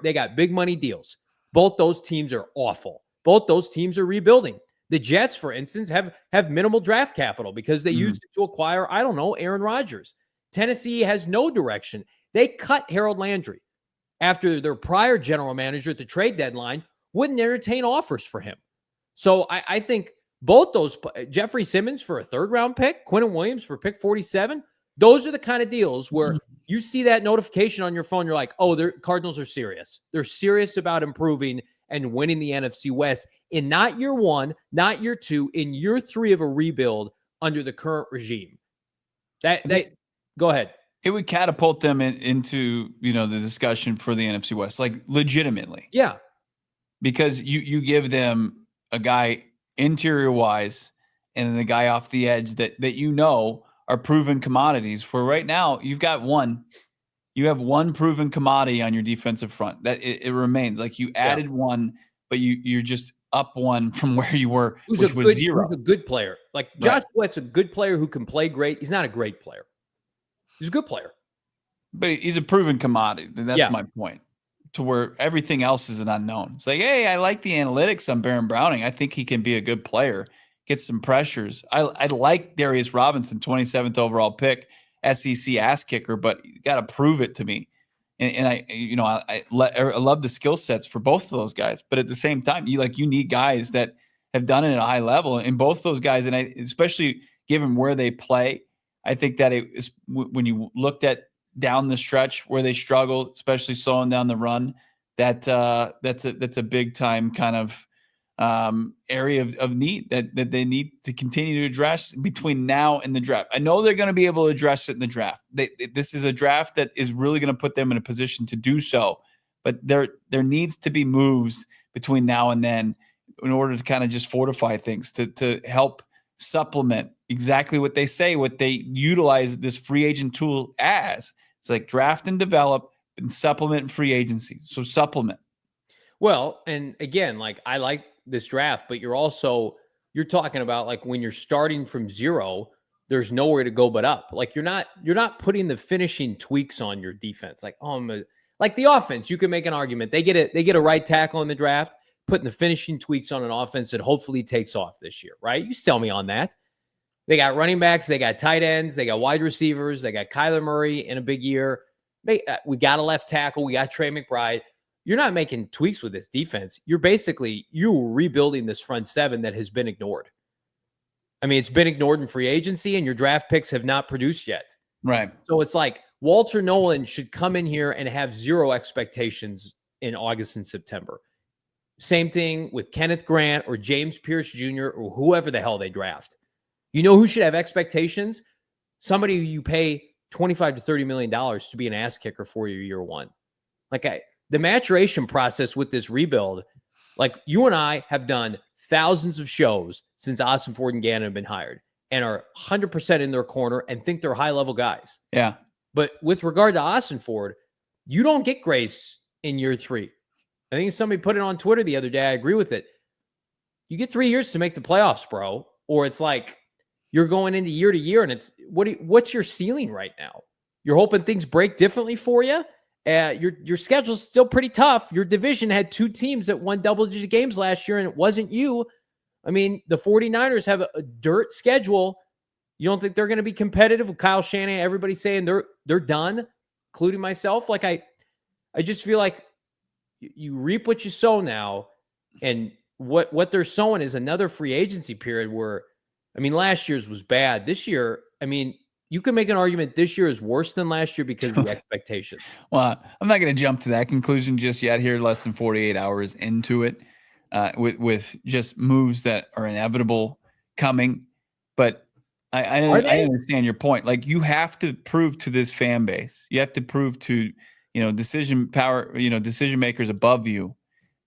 They got big money deals. Both those teams are awful. Both those teams are rebuilding. The Jets, for instance, have minimal draft capital because they used it to acquire, I don't know, Aaron Rodgers. Tennessee has no direction. They cut Harold Landry after their prior general manager at the trade deadline wouldn't entertain offers for him. So I think both those, Jeffrey Simmons for a third-round pick, Quinnen Williams for pick 47, those are the kind of deals where you see that notification on your phone, you're like, oh, the Cardinals are serious. They're serious about improving and winning the NFC West in not year one, not year two, in year three of a rebuild under the current regime. Go ahead. It would catapult them into the discussion for the NFC West, like legitimately. Yeah. Because you give them a guy interior-wise and then the guy off the edge that are proven commodities. For right now, you have one proven commodity on your defensive front. That it remains. Like you added one, but you're just up one from where you were, which was zero. Who's a good player. Like Josh Sweat's a good player who can play great. He's not a great player. He's a good player. But he's a proven commodity. That's my point. To where everything else is an unknown. It's like, hey, I like the analytics on Baron Browning. I think he can be a good player, get some pressures. I like Darius Robinson, 27th overall pick, SEC ass kicker, but you got to prove it to me. And I love the skill sets for both of those guys. But at the same time, you need guys that have done it at a high level. And both those guys, and especially given where they play, I think that it is when you looked at down the stretch where they struggled, especially slowing down the run, that's a big time kind of area of need that they need to continue to address between now and the draft. I know they're going to be able to address it in the draft. This is a draft that is really going to put them in a position to do so, but there needs to be moves between now and then in order to kind of just fortify things to help supplement exactly what they say, what they utilize this free agent tool as. It's like draft and develop and supplement and free agency. So supplement. Well, and again, I like this draft, but you're talking about when you're starting from zero, there's nowhere to go but up. You're not putting the finishing tweaks on your defense. Like the offense, you can make an argument. They get a right tackle in the draft, putting the finishing tweaks on an offense that hopefully takes off this year, right? You sell me on that. They got running backs, they got tight ends, they got wide receivers, they got Kyler Murray in a big year. We got a left tackle, we got Trey McBride. You're not making tweaks with this defense. You're rebuilding this front seven that has been ignored. I mean, it's been ignored in free agency, and your draft picks have not produced yet. Right. So it's like Walter Nolan should come in here and have zero expectations in August and September. Same thing with Kenneth Grant or James Pierce Jr. or whoever the hell they draft. You know who should have expectations? Somebody who you pay $25 to $30 million to be an ass kicker for your year one. The maturation process with this rebuild, like you and I have done thousands of shows since Ossenfort and Gannon have been hired and are 100% in their corner and think they're high-level guys. Yeah. But with regard to Ossenfort, you don't get grace in year 3. I think somebody put it on Twitter the other day. I agree with it. You get 3 years to make the playoffs, bro. Or it's like you're going into year to year, and it's what's your ceiling right now? You're hoping things break differently for you. Your schedule's still pretty tough. Your division had 2 teams that won double-digit games last year, and it wasn't you. I mean, the 49ers have a dirt schedule. You don't think they're going to be competitive with Kyle Shanahan? Everybody saying they're done, including myself. Like I just feel like you reap what you sow now, and what they're sowing is another free agency period where, I mean, last year's was bad. This year, I mean, you can make an argument this year is worse than last year because of the expectations. Well, I'm not going to jump to that conclusion just yet here, less than 48 hours into it, with just moves that are inevitable coming. But I understand your point. Like, you have to prove to this fan base, you have to prove to, decision makers above you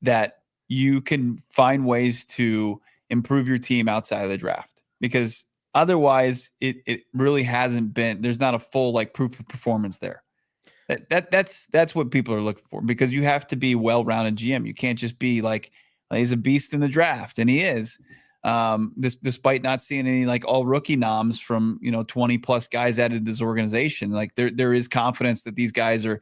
that you can find ways to improve your team outside of the draft, because otherwise it really hasn't been, there's not a full proof of performance there. That's what people are looking for, because you have to be well-rounded GM. You can't just be like, he's a beast in the draft, and he is, despite not seeing any all rookie noms from 20 plus guys added to this organization. Like there is confidence that these guys are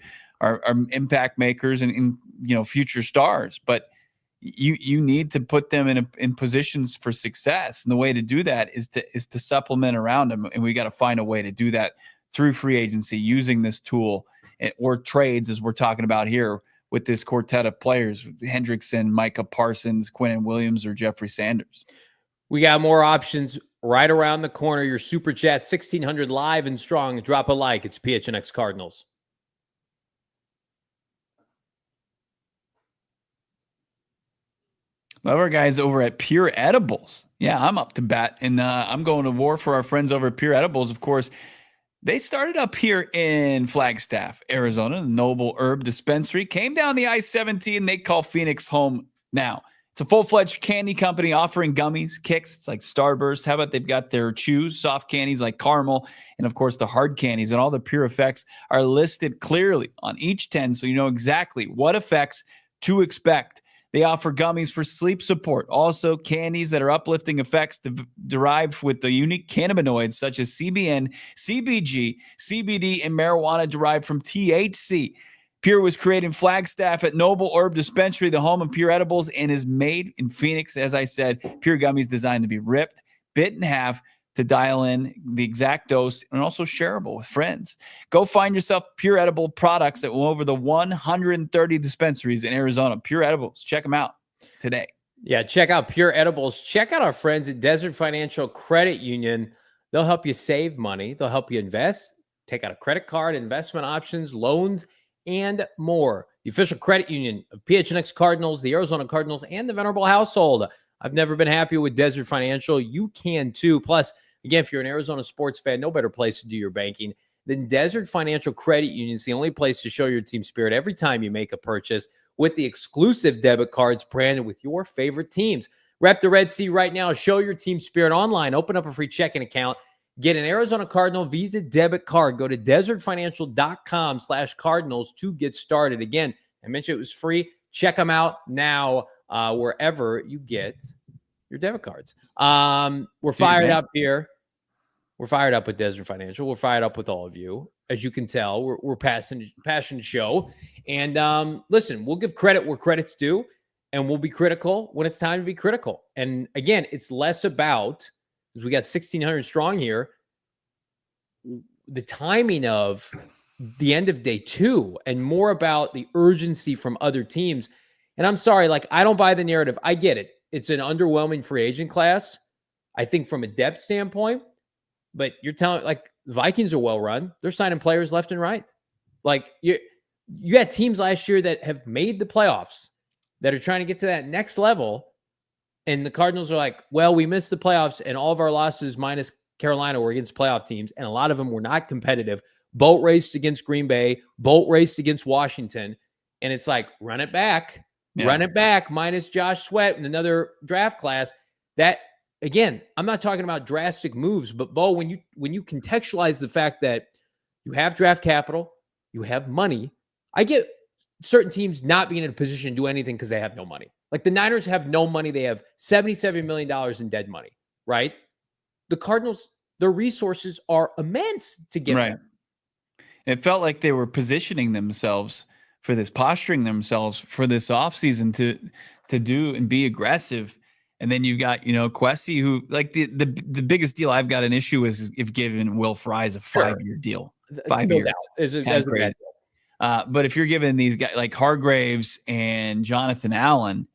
impact makers and future stars, but you need to put them in positions for success. And the way to do that is to supplement around them. And we got to find a way to do that through free agency, using this tool or trades, as we're talking about here with this quartet of players: Hendrickson, Micah Parsons, Quinnen Williams, or Jeffrey Sanders. We got more options right around the corner. Your super chat, 1600 live and strong. Drop a like. It's PHNX Cardinals. Love our guys over at Pure Edibles. Yeah, I'm up to bat, and I'm going to war for our friends over at Pure Edibles. Of course, they started up here in Flagstaff, Arizona. The Noble Herb Dispensary came down the I-17. They call Phoenix home now. It's a full-fledged candy company offering gummies, kicks. It's like Starburst. How about they've got their chews, soft candies like caramel, and of course the hard candies. And all the Pure effects are listed clearly on each 10, so you know exactly what effects to expect. They offer gummies for sleep support. Also, candies that are uplifting effects derived with the unique cannabinoids such as CBN, CBG, CBD, and marijuana derived from THC. Pure was created in Flagstaff at Noble Herb Dispensary, the home of Pure Edibles, and is made in Phoenix. As I said, Pure gummies designed to be ripped, bit in half, to dial in the exact dose, and also shareable with friends. Go find yourself Pure Edible products at over the 130 dispensaries in Arizona. Pure Edibles. Check them out today. Yeah, check out Pure Edibles. Check out our friends at Desert Financial Credit Union. They'll help you save money. They'll help you invest, take out a credit card, investment options, loans, and more. The official credit union of PHNX Cardinals, the Arizona Cardinals, and the Venerable household. I've never been happier with Desert Financial. You can too. Plus, again, if you're an Arizona sports fan, no better place to do your banking than Desert Financial Credit Union. It's the only place to show your team spirit every time you make a purchase with the exclusive debit cards branded with your favorite teams. Rep the Red Sea right now. Show your team spirit online. Open up a free checking account. Get an Arizona Cardinal Visa debit card. Go to desertfinancial.com/Cardinals to get started. Again, I mentioned it was free. Check them out now. Wherever you get your debit cards. We're fired up here. We're fired up with Desert Financial. We're fired up with all of you. As you can tell, we're passionate show. And listen, we'll give credit where credit's due, and we'll be critical when it's time to be critical. And again, it's less about because we got 1,600 strong here. The timing of the end of day 2 and more about the urgency from other teams. And I'm sorry, like, I don't buy the narrative. I get it. It's an underwhelming free agent class, I think, from a depth standpoint. But you're telling, like, the Vikings are well run. They're signing players left and right. Like, you got teams last year that have made the playoffs that are trying to get to that next level. And the Cardinals are like, well, we missed the playoffs, and all of our losses minus Carolina were against playoff teams, and a lot of them were not competitive. Boat raced against Green Bay, boat raced against Washington, and it's like, run it back minus Josh Sweat and another draft class. That, again, I'm not talking about drastic moves, but Bo, when you contextualize the fact that you have draft capital, you have money, I get certain teams not being in a position to do anything because they have no money. Like the Niners have no money. They have $77 million in dead money, right? The Cardinals, their resources are immense to get there. It felt like they were positioning themselves for this, posturing themselves for this offseason to do and be aggressive. And then you've got, Kwesi, who, like, the biggest deal I've got an issue with is if giving Will Fries a 5-year deal. 5 years. That's a crazy. But if you're giving these guys like Hargraves and Jonathan Allen,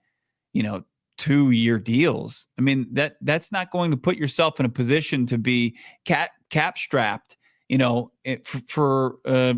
2-year deals, I mean, that's not going to put yourself in a position to be cap strapped, for a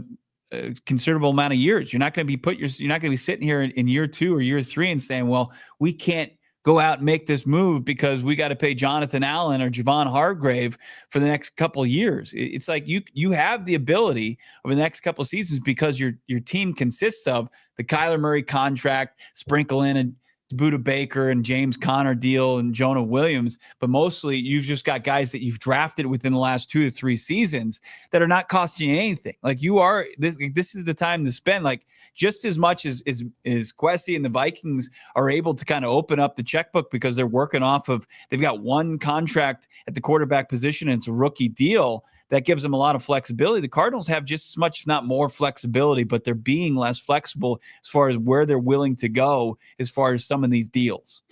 considerable amount of years. You're not going to be you're not going to be sitting here in year 2 or year 3 and saying, well, we can't go out and make this move because we got to pay Jonathan Allen or Javon Hargrave for the next couple of years. It's like you have the ability over the next couple of seasons, because your team consists of the Kyler Murray contract, sprinkle in a Buda Baker and James Conner deal and Jonah Williams, but mostly you've just got guys that you've drafted within the last 2 to 3 seasons that are not costing you anything. Like, this is the time to spend, like, just as much as Kwesi and the Vikings are able to kind of open up the checkbook because they're working off of, they've got one contract at the quarterback position and it's a rookie deal that gives them a lot of flexibility. The Cardinals have just as much, if not more, flexibility, but they're being less flexible as far as where they're willing to go as far as some of these deals.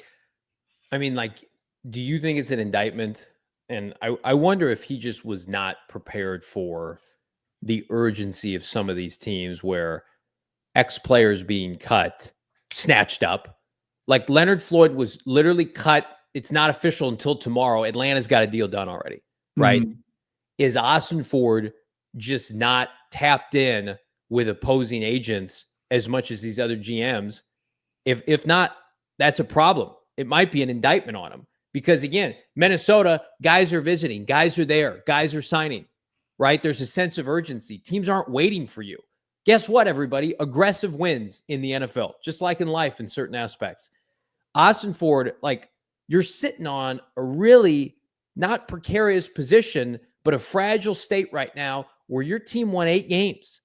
I mean, like, do you think it's an indictment? And I wonder if he just was not prepared for the urgency of some of these teams where ex-players being cut, snatched up. Like Leonard Floyd was literally cut. It's not official until tomorrow. Atlanta's got a deal done already, right? Mm-hmm. Is Ossenfort just not tapped in with opposing agents as much as these other GMs? If not, that's a problem. It might be an indictment on him, because, again, Minnesota, guys are visiting, guys are there, guys are signing, right? There's a sense of urgency. Teams aren't waiting for you. Guess what, everybody? Aggressive wins in the NFL, just like in life in certain aspects. Ossenfort, like, you're sitting on a really not precarious position, but a fragile state right now where your team won 8 games.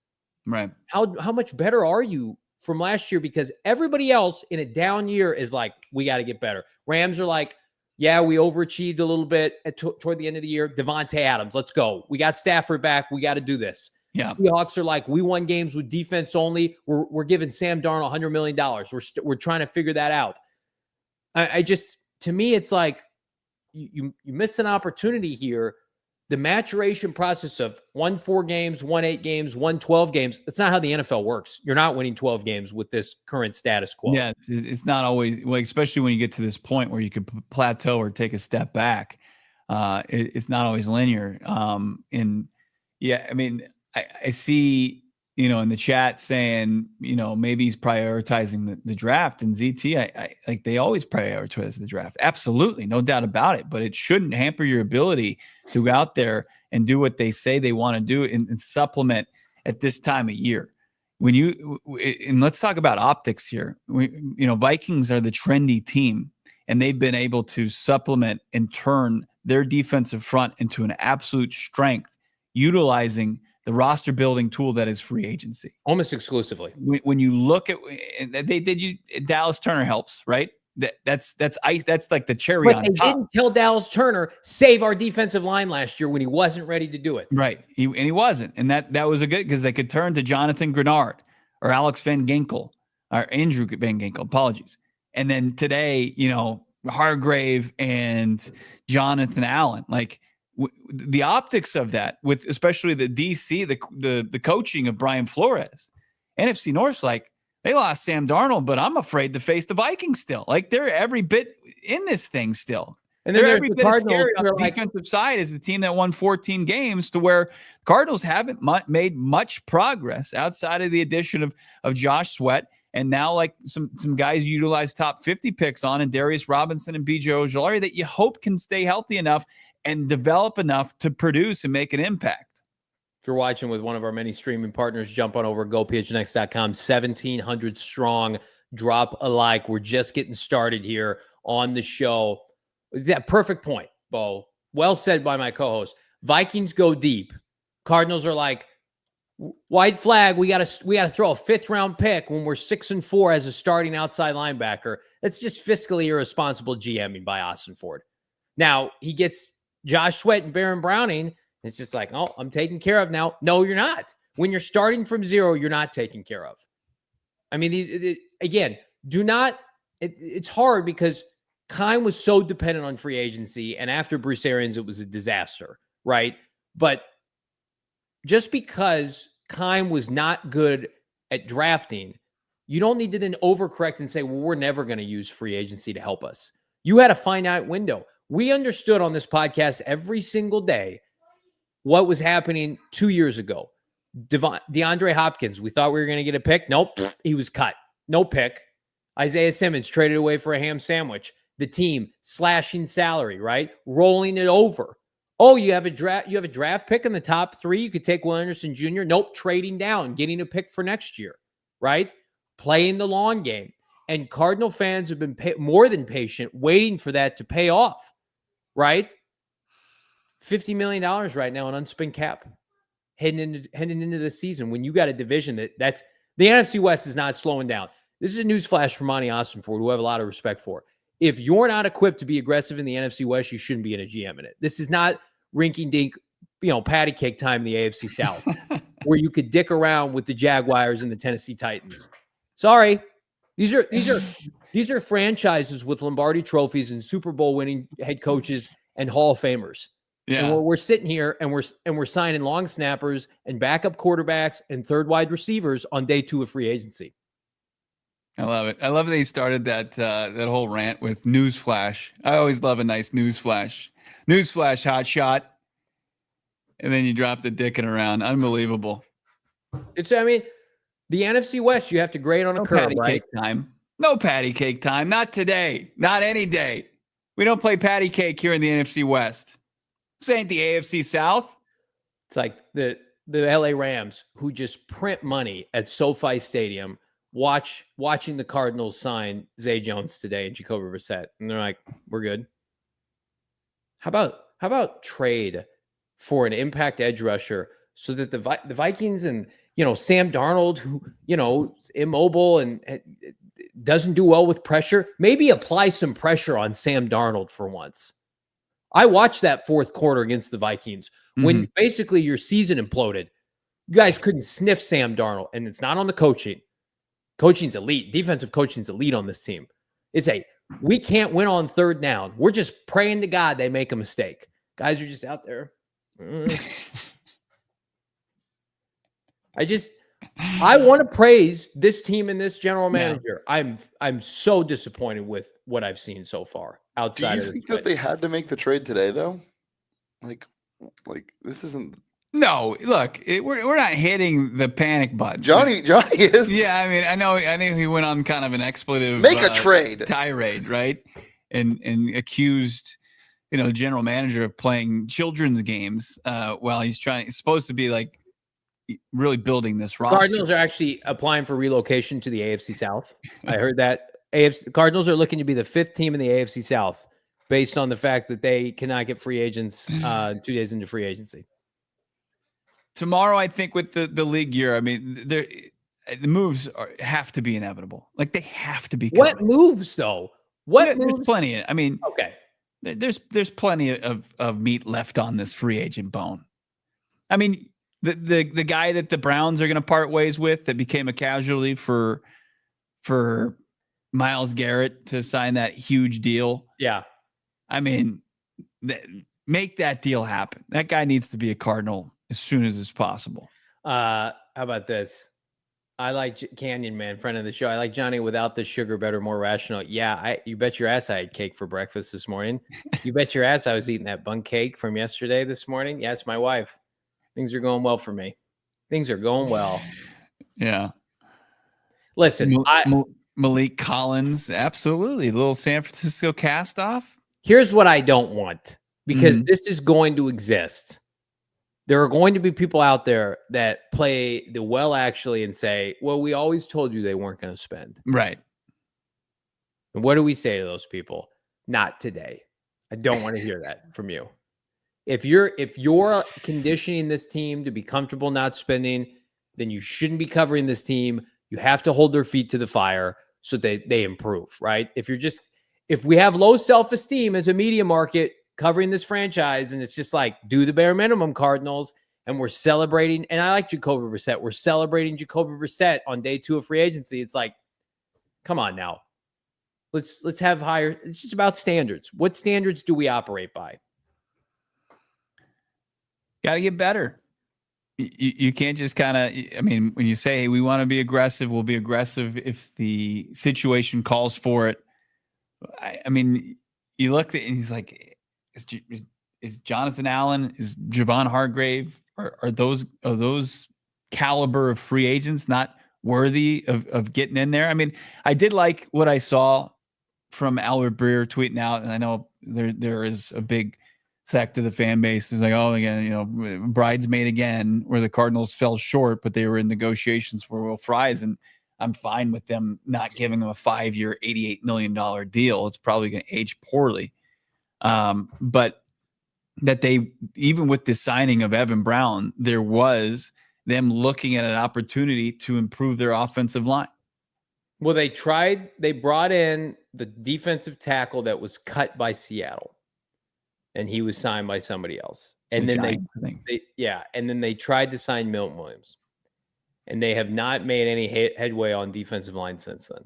Right. How much better are you from last year? Because everybody else in a down year is like, we got to get better. Rams are like, yeah, we overachieved a little bit toward the end of the year. Devontae Adams, let's go. We got Stafford back. We got to do this. Yeah. Seahawks are like, we won games with defense only. We're giving Sam Darnold $100 million. We're trying to figure that out. I just, to me, it's like you miss an opportunity here. The maturation process of won 4 games, won 8 games, won 12 games. That's not how the NFL works. You're not winning 12 games with this current status quo. Yeah, it's not always, like, especially when you get to this point where you could plateau or take a step back. It's not always linear. And yeah, I mean, I see, in the chat saying, maybe he's prioritizing the draft, and ZT, I like, they always prioritize the draft. Absolutely. No doubt about it. But it shouldn't hamper your ability to go out there and do what they say they want to do and supplement at this time of year. And let's talk about optics here. Vikings are the trendy team, and they've been able to supplement and turn their defensive front into an absolute strength, utilizing the roster building tool that is free agency. Almost exclusively. When you look at, Dallas Turner helps, right? That's like the cherry on top. They didn't tell Dallas Turner, save our defensive line last year, when he wasn't ready to do it. Right. He wasn't. And that was a good, because they could turn to Jonathan Grenard or Alex Van Ginkel or Andrew Van Ginkel, apologies. And then today, Hargrave and Jonathan Allen. Like the optics of that, with especially the DC, the coaching of Brian Flores. NFC North's like, they lost Sam Darnold, but I'm afraid to face the Vikings still. Like they're every bit in this thing still. And then they're every bit as scary on the defensive side as the team that won 14 games, to where Cardinals haven't made much progress outside of the addition of Josh Sweat. And now, like some guys you utilize top 50 picks on, and Darius Robinson and BJ Ojulari, that you hope can stay healthy enough and develop enough to produce and make an impact. If you're watching with one of our many streaming partners, jump on over GoPHNX.com. 1,700 strong. Drop a like. We're just getting started here on the show. Yeah, perfect point, Bo. Well said by my co-host. Vikings go deep. Cardinals are like, white flag. We gotta throw a 5th-round pick when we're 6-4 as a starting outside linebacker. That's just fiscally irresponsible GMing by Ossenfort. Now he gets Josh Sweat and Baron Browning. It's just like, oh, I'm taken care of now. No, you're not. When you're starting from 0, you're not taken care of. I mean, again, do not. It's hard because Kime was so dependent on free agency, and after Bruce Arians, it was a disaster, right? But just because Kime was not good at drafting, you don't need to then overcorrect and say, well, we're never going to use free agency to help us. You had a finite window. We understood on this podcast every single day what was happening 2 years ago. DeAndre Hopkins, we thought we were going to get a pick. Nope, he was cut. No pick. Isaiah Simmons traded away for a ham sandwich. The team slashing salary, right? Rolling it over. Oh, you have a draft pick in the top 3. You could take Will Anderson Jr. Nope, trading down, getting a pick for next year, right? Playing the long game. And Cardinal fans have been more than patient, waiting for that to pay off, right? $50 million right now on unspent cap heading into this season. When you got a division that's the NFC West is not slowing down. This is a newsflash from Monti Ossenfort, who I have a lot of respect for. If you're not equipped to be aggressive in the NFC West, you shouldn't be in a GM in it. This is not rinky-dink, patty cake time in the AFC South, where you could dick around with the Jaguars and the Tennessee Titans. Sorry, these are franchises with Lombardi trophies and Super Bowl winning head coaches and Hall of Famers. Yeah. And we're sitting here and we're signing long snappers and backup quarterbacks and third wide receivers on day 2 of free agency. I love it. I love that he started that whole rant with newsflash. I always love a nice newsflash. Newsflash, hot shot. And then you drop the dicking around. Unbelievable. The NFC West, you have to grade on a curve, patty right? Cake time. No patty cake time. Not today. Not any day. We don't play patty cake here in the NFC West. This ain't the AFC South. It's like the LA Rams, who just print money at SoFi Stadium, watching the Cardinals sign Zay Jones today and Jacoby Brissett, and they're like, we're good. How about trade for an impact edge rusher so that the Vikings and Sam Darnold, who is immobile and doesn't do well with pressure, maybe apply some pressure on Sam Darnold for once. I watched that 4th quarter against the Vikings when basically your season imploded. You guys couldn't sniff Sam Darnold, and it's not on the coaching. Coaching's elite. Defensive coaching's elite on this team. We can't win on 3rd down. We're just praying to God they make a mistake. Guys are just out there. I want to praise this team and this general manager. Yeah. I'm so disappointed with what I've seen so far outside of this. Do you think that they had to make the trade today, though? Like this isn't. No, look, we're not hitting the panic button. Johnny is. Yeah, I know he went on kind of an expletive make a trade tirade, right? And accused, general manager of playing children's games while he's supposed to be like really building this roster. Cardinals are actually applying for relocation to the AFC South. I heard that. Cardinals are looking to be the 5th team in the AFC South based on the fact that they cannot get free agents 2 days into free agency. Tomorrow, I think with the league year, the moves have to be inevitable. Like they have to be. What moves though? What moves? There's plenty of. Okay. There's plenty of meat left on this free agent bone. The guy that the Browns are going to part ways with that became a casualty for Myles Garrett to sign that huge deal. Yeah. I mean, make that deal happen. That guy needs to be a Cardinal as soon as it's possible. How about this? I like Canyon Man, friend of the show. I like Johnny without the sugar, better, more rational. Yeah, you bet your ass I had cake for breakfast this morning. You bet your ass I was eating that bun cake from yesterday this morning. Yes, my wife. Things are going well for me. Things are going well. Yeah. Listen, Malik Collins, absolutely. A little San Francisco cast off. Here's what I don't want, because this is going to exist. There are going to be people out there that play the well actually and say, well, we always told you they weren't going to spend. Right. And what do we say to those people? Not today. I don't want to hear that from you. If you're conditioning this team to be comfortable not spending, then you shouldn't be covering this team. You have to hold their feet to the fire so they improve, right? If we have low self-esteem as a media market covering this franchise, and it's just like, do the bare minimum, Cardinals, and we're celebrating, and I like Jacoby Brissett. We're celebrating Jacoby Brissett on day 2 of free agency. It's like, come on now. Let's have higher. It's just about standards. What standards do we operate by? Got to get better. You can't just kind of, I mean, when you say, hey, we want to be aggressive, we'll be aggressive if the situation calls for it. I mean, you look at, and he's like, is Jonathan Allen, is Javon Hargrave, are those caliber of free agents not worthy of getting in there? I mean, I did like what I saw from Albert Breer tweeting out, and I know there is a big sect of the fan base. It's like, oh, again, bridesmaid again, where the Cardinals fell short, but they were in negotiations for Will Fries, and I'm fine with them not giving him a 5-year, $88 million deal. It's probably going to age poorly. But that they, even with the signing of Evan Brown, there was them looking at an opportunity to improve their offensive line. Well, they brought in the defensive tackle that was cut by Seattle, and he was signed by somebody else. And then they tried to sign Milton Williams, and they have not made any headway on defensive line since then.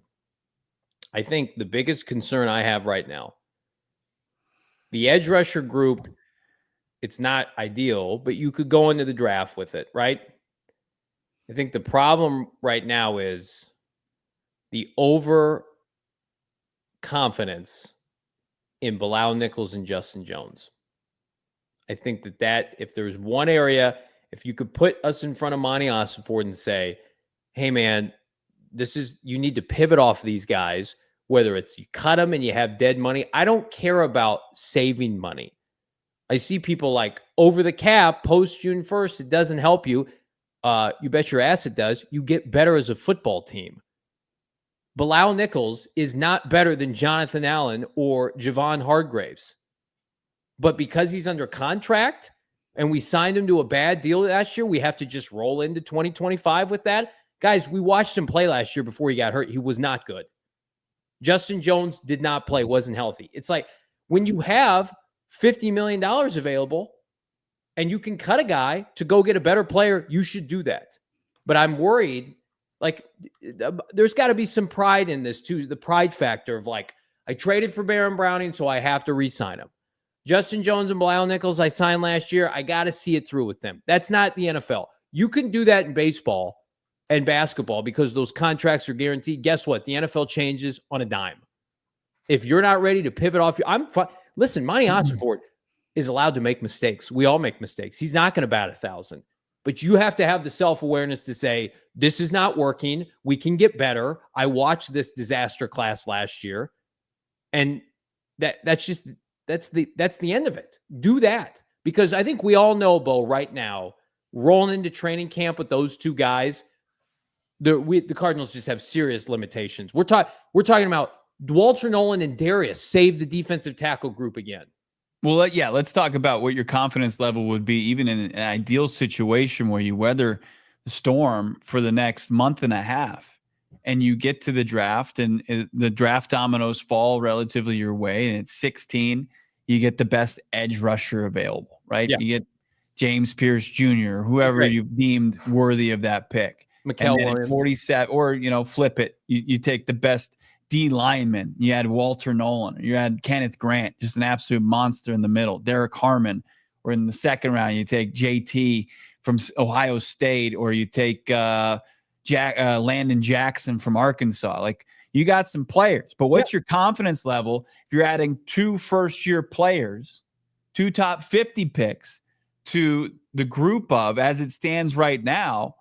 I think the biggest concern I have right now, the edge rusher group, it's not ideal, but you could go into the draft with it, right? I think the problem right now is the overconfidence in Bilal Nichols and Justin Jones. I think that if there's one area, if you could put us in front of Monti Ossenfort and say, hey, man, you need to pivot off these guys, whether it's you cut them and you have dead money. I don't care about saving money. I see people like over the cap post June 1st. It doesn't help you. You bet your ass it does. You get better as a football team. Bilal Nichols is not better than Jonathan Allen or Javon Hargraves. But because he's under contract and we signed him to a bad deal last year, we have to just roll into 2025 with that. Guys, we watched him play last year before he got hurt. He was not good. Justin Jones did not play, wasn't healthy. It's like when you have $50 million available and you can cut a guy to go get a better player, you should do that. But I'm worried, like, there's got to be some pride in this too. The pride factor of like, I traded for Baron Browning, so I have to re-sign him. Justin Jones and Bilal Nichols, I signed last year. I got to see it through with them. That's not the NFL. You can do that in baseball and basketball because those contracts are guaranteed. Guess what? The NFL changes on a dime. If you're not ready to pivot off, I'm fine. Listen, Monti Ossenfort is allowed to make mistakes. We all make mistakes. He's not going to bat 1,000. But you have to have the self-awareness to say, this is not working. We can get better. I watched this disaster class last year. And that's the end of it. Do that. Because I think we all know, Bo, right now, rolling into training camp with those two guys, the Cardinals just have serious limitations. We're talking about Walter Nolan and Darius save the defensive tackle group again. Well, let's talk about what your confidence level would be, even in an ideal situation where you weather the storm for the next month and a half and you get to the draft and the draft dominoes fall relatively your way and it's 16, you get the best edge rusher available, right? Yeah. You get James Pierce Jr., whoever you've deemed worthy of that pick. Mikael Williams. At 47, or, flip it. You take the best D linemen. You had Walter Nolan. You had Kenneth Grant, just an absolute monster in the middle. Derek Harmon. Or in the second round, you take JT from Ohio State, or you take Landon Jackson from Arkansas. Like, you got some players, but what's your confidence level if you're adding 2 first-year players, 2 top 50 picks to the group of, as it stands right now,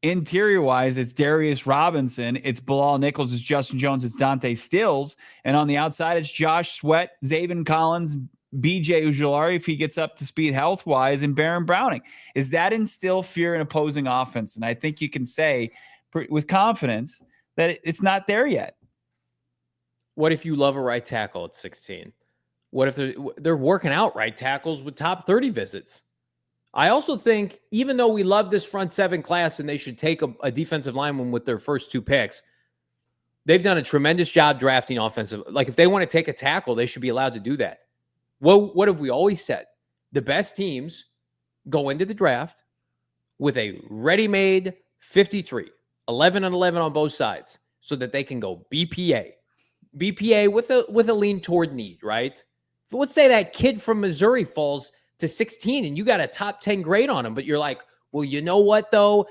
interior-wise, it's Darius Robinson, it's Bilal Nichols, it's Justin Jones, it's Dante Stills, and on the outside, it's Josh Sweat, Zaven Collins, BJ Ujulari, if he gets up to speed health-wise, and Baron Browning. Is that instill fear in opposing offense? And I think you can say with confidence that it's not there yet. What if you love a right tackle at 16? What if they're working out right tackles with top 30 visits? I also think, even though we love this front 7 class and they should take a defensive lineman with their first 2 picks, they've done a tremendous job drafting offensive. Like, if they want to take a tackle, they should be allowed to do that. Well, what have we always said? The best teams go into the draft with a ready-made 53, 11 and 11 on both sides, so that they can go BPA with a lean toward need, right? But let's say that kid from Missouri falls to 16 and you got a top 10 grade on him, but you're like, well, you know what though?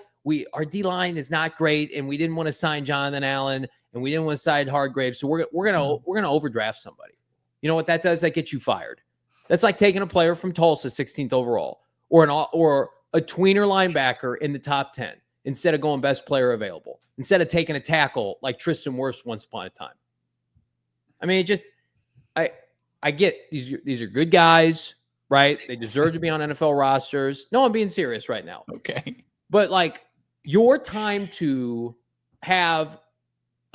Our D-line is not great, and we didn't want to sign Jonathan Allen, and we didn't want to sign Hargrave, so we're gonna overdraft somebody. You know what that does? That gets you fired. That's like taking a player from Tulsa, 16th overall, or a tweener linebacker in the top 10 instead of going best player available, instead of taking a tackle like Tristan Wirfs once upon a time. I mean, I get these are good guys, right? They deserve to be on NFL rosters. No, I'm being serious right now. Okay. But like, your time to have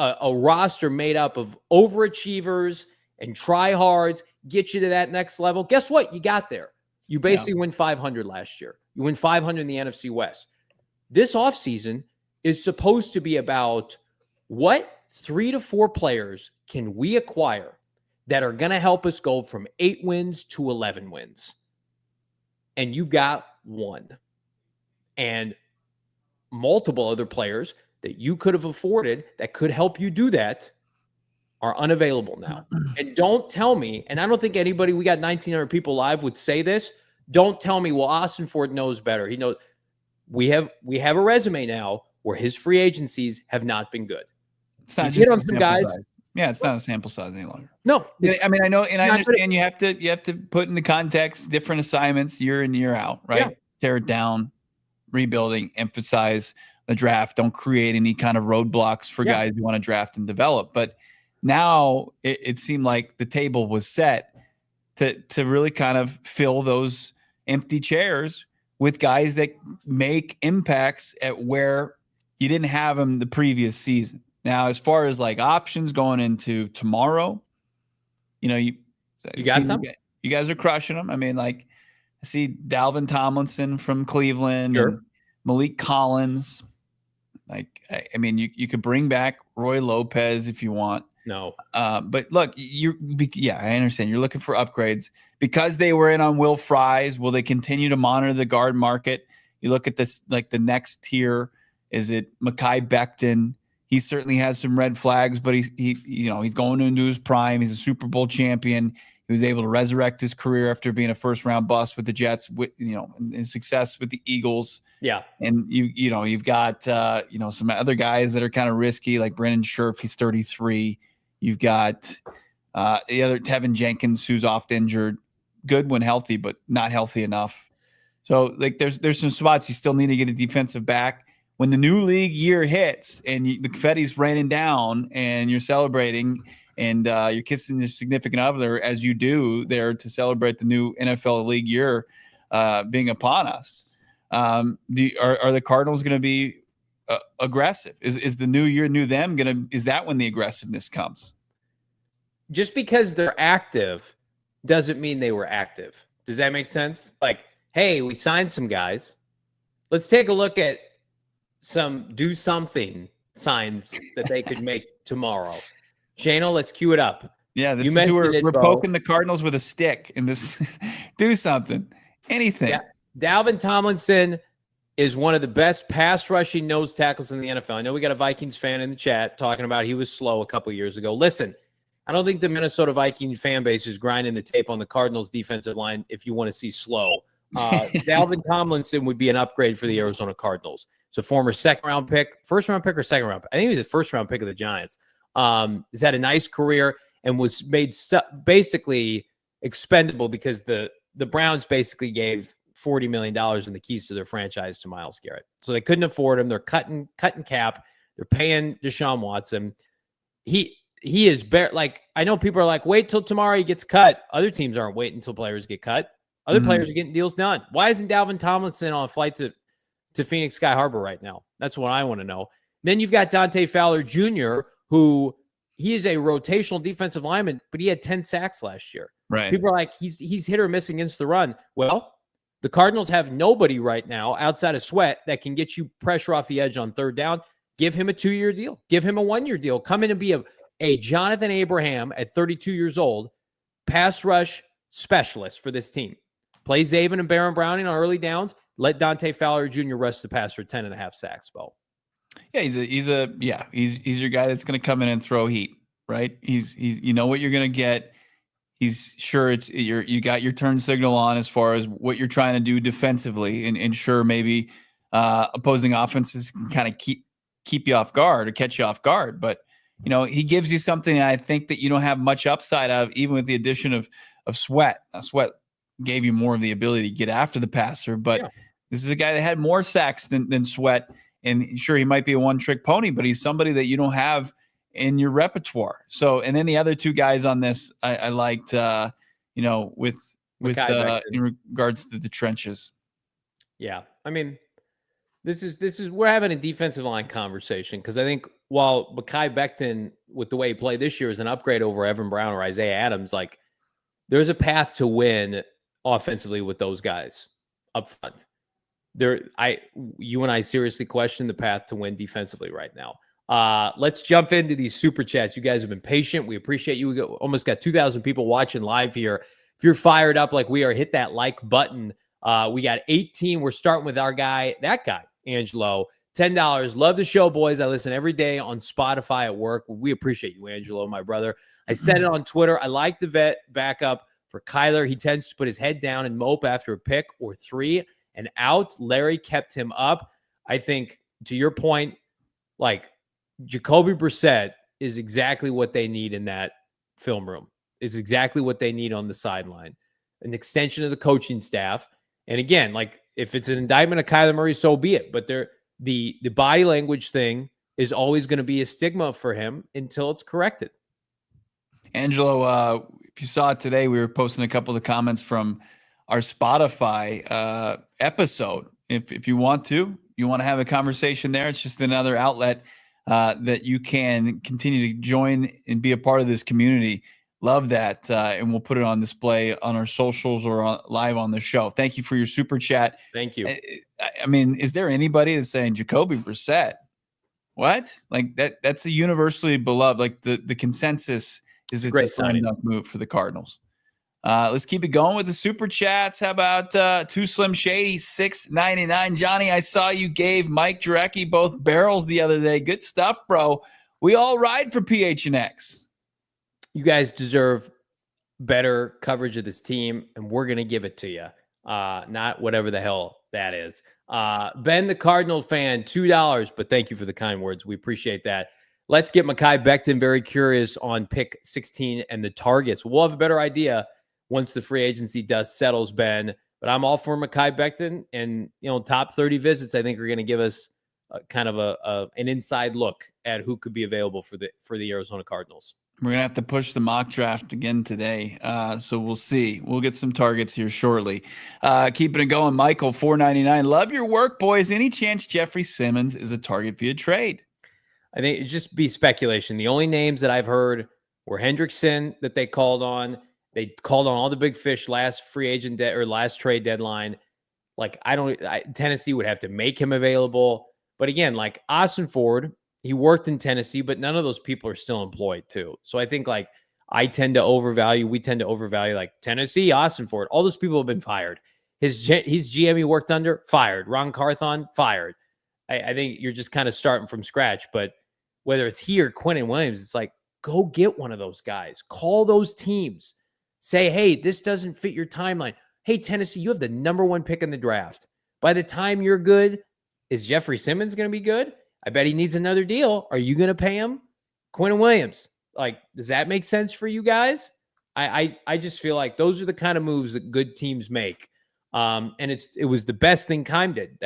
a roster made up of overachievers and tryhards, get you to that next level. Guess what? You got there. You basically win 500 last year. You win 500 in the NFC West. This offseason is supposed to be about what 3 to 4 players can we acquire that are going to help us go from 8 wins to 11 wins. And you got 1. And multiple other players that you could have afforded that could help you do that are unavailable now. And don't tell me, and I don't think anybody, we got 1,900 people live, would say this. Don't tell me, well, Ossenfort knows better. He knows. We have a resume now where his free agencies have not been good. It's not He's hit on some guys. Size. Yeah, it's not a sample size any longer. No. I mean, I know, and I understand you have to put in the context different assignments year in, year out, right? Yeah. Tear it down, rebuilding, emphasize the draft. Don't create any kind of roadblocks for guys who want to draft and develop. But now it seemed like the table was set to really kind of fill those empty chairs with guys that make impacts at where you didn't have them the previous season. Now, as far as like options going into tomorrow, you got some. You guys are crushing them. I mean, like, I see Dalvin Tomlinson from Cleveland and Malik Collins. Like, I mean, you could bring back Roy Lopez if you want. No. But look, I understand. You're looking for upgrades because they were in on Will Fries. Will they continue to monitor the guard market? You look at this, like the next tier. Is it Mekhi Becton? He certainly has some red flags, but he's going into his prime. He's a Super Bowl champion. He was able to resurrect his career after being a first-round bust with the Jets, and success with the Eagles. Yeah. And you've got some other guys that are kind of risky, like Brennan Scherf. He's 33. You've got the other Tevin Jenkins, who's oft injured, good when healthy, but not healthy enough. So like there's some spots you still need to get a defensive back. When the new league year hits and the confetti's raining down and you're celebrating and you're kissing your significant other as you do there to celebrate the new NFL league year being upon us, are the Cardinals going to be aggressive? Is the new year, new them is that when the aggressiveness comes? Just because they're active doesn't mean they were active. Does that make sense? Like, hey, we signed some guys. Let's take a look at some do something signs that they could make tomorrow. Shano, let's cue it up. Yeah, this is who we're poking the Cardinals with a stick in this. Do something, anything. Yeah. Dalvin Tomlinson, is one of the best pass rushing nose tackles in the NFL. I know we got a Vikings fan in the chat talking about he was slow a couple years ago. Listen, I don't think the Minnesota Vikings fan base is grinding the tape on the Cardinals defensive line if you want to see slow. Dalvin Tomlinson would be an upgrade for the Arizona Cardinals. So former second-round pick, first-round pick or second-round pick? I think he was the first-round pick of the Giants. He's had a nice career and was made basically expendable because the Browns basically gave $40 million in the keys to their franchise to Myles Garrett. So they couldn't afford him. They're cutting cap. They're paying Deshaun Watson. He is like, I know people are like, wait till tomorrow he gets cut. Other teams aren't waiting until players get cut. Other players are getting deals done. Why isn't Dalvin Tomlinson on a flight to Phoenix Sky Harbor right now? That's what I want to know. Then you've got Dante Fowler Jr., who he is a rotational defensive lineman, but he had 10 sacks last year. Right. People are like, he's hit or miss against the run. Well, the Cardinals have nobody right now outside of Sweat that can get you pressure off the edge on third down. Give him a 2-year deal. Give him a 1-year deal. Come in and be a Jonathan Abraham at 32 years old, pass rush specialist for this team. Play Zaven and Baron Browning on early downs. Let Dante Fowler Jr. rush the passer 10.5 sacks, Bo. Yeah, he's your guy that's going to come in and throw heat, right? He's you know what you're going to get. He's sure you got your turn signal on as far as what you're trying to do defensively, and ensure maybe opposing offenses can kind of keep you off guard or catch you off guard. But you know, he gives you something I think that you don't have much upside of, even with the addition of Sweat. Now, Sweat gave you more of the ability to get after the passer, but this is a guy that had more sacks than Sweat. And sure, he might be a one-trick pony, but he's somebody that you don't have in your repertoire. So, and then the other two guys on this, I liked, with in regards to the trenches. Yeah, I mean, this is we're having a defensive line conversation because I think while Mekhi Becton, with the way he played this year, is an upgrade over Evan Brown or Isaiah Adams, like there's a path to win offensively with those guys up front. You and I seriously question the path to win defensively right now. Let's jump into these super chats. You guys have been patient. We appreciate you. We almost got 2,000 people watching live here. If you're fired up like we are, hit that like button. We got 18. We're starting with that guy, Angelo. $10. Love the show, boys. I listen every day on Spotify at work. We appreciate you, Angelo, my brother. I said it on Twitter. I like the vet backup for Kyler. He tends to put his head down and mope after a pick or 3 and out. Larry kept him up. I think, to your point, like Jacoby Brissett is exactly what they need in that film room. Is exactly what they need on the sideline. An extension of the coaching staff. And again, like if it's an indictment of Kyler Murray, so be it. But the body language thing is always going to be a stigma for him until it's corrected. Angelo, if you saw it today, we were posting a couple of the comments from our Spotify episode. If you want to have a conversation there, it's just another outlet that you can continue to join and be a part of this community. Love that. And we'll put it on display on our socials or live on the show. Thank you for your super chat. Thank you. I mean, is there anybody that's saying Jacoby Brissett? What? Like that's a universally beloved, like the consensus is it's a slam dunk move for the Cardinals. Let's keep it going with the super chats. How about Too Slim Shady, $6.99. Johnny, I saw you gave Mike Jurecki both barrels the other day. Good stuff, bro. We all ride for PHNX. You guys deserve better coverage of this team, and we're going to give it to you. Not whatever the hell that is. Ben, the Cardinals fan, $2, but thank you for the kind words. We appreciate that. Let's get Mekhi Becton very curious on pick 16 and the targets. We'll have a better idea once the free agency dust settles, Ben. But I'm all for Mekhi Becton, and top 30 visits I think are going to give us kind of an inside look at who could be available for the Arizona Cardinals. We're going to have to push the mock draft again today. So we'll see. We'll get some targets here shortly. Keeping it going, Michael, $4.99. Love your work, boys. Any chance Jeffrey Simmons is a target via trade? I think it'd just be speculation. The only names that I've heard were Hendrickson that they called on. They called on all the big fish last free agent last trade deadline. Like Tennessee would have to make him available. But again, like Ossenfort, he worked in Tennessee, but none of those people are still employed too. So I think we tend to overvalue like Tennessee, Ossenfort. All those people have been fired. His GM he worked under, fired. Ron Carthon, fired. I think you're just kind of starting from scratch. But whether it's he or Quinnen Williams, it's like, go get one of those guys. Call those teams. Say, hey, this doesn't fit your timeline. Hey, Tennessee, you have the number 1 pick in the draft. By the time you're good, is Jeffrey Simmons going to be good? I bet he needs another deal. Are you going to pay him? Quinnen Williams. Like, does that make sense for you guys? I just feel like those are the kind of moves that good teams make. And it was the best thing Keim did.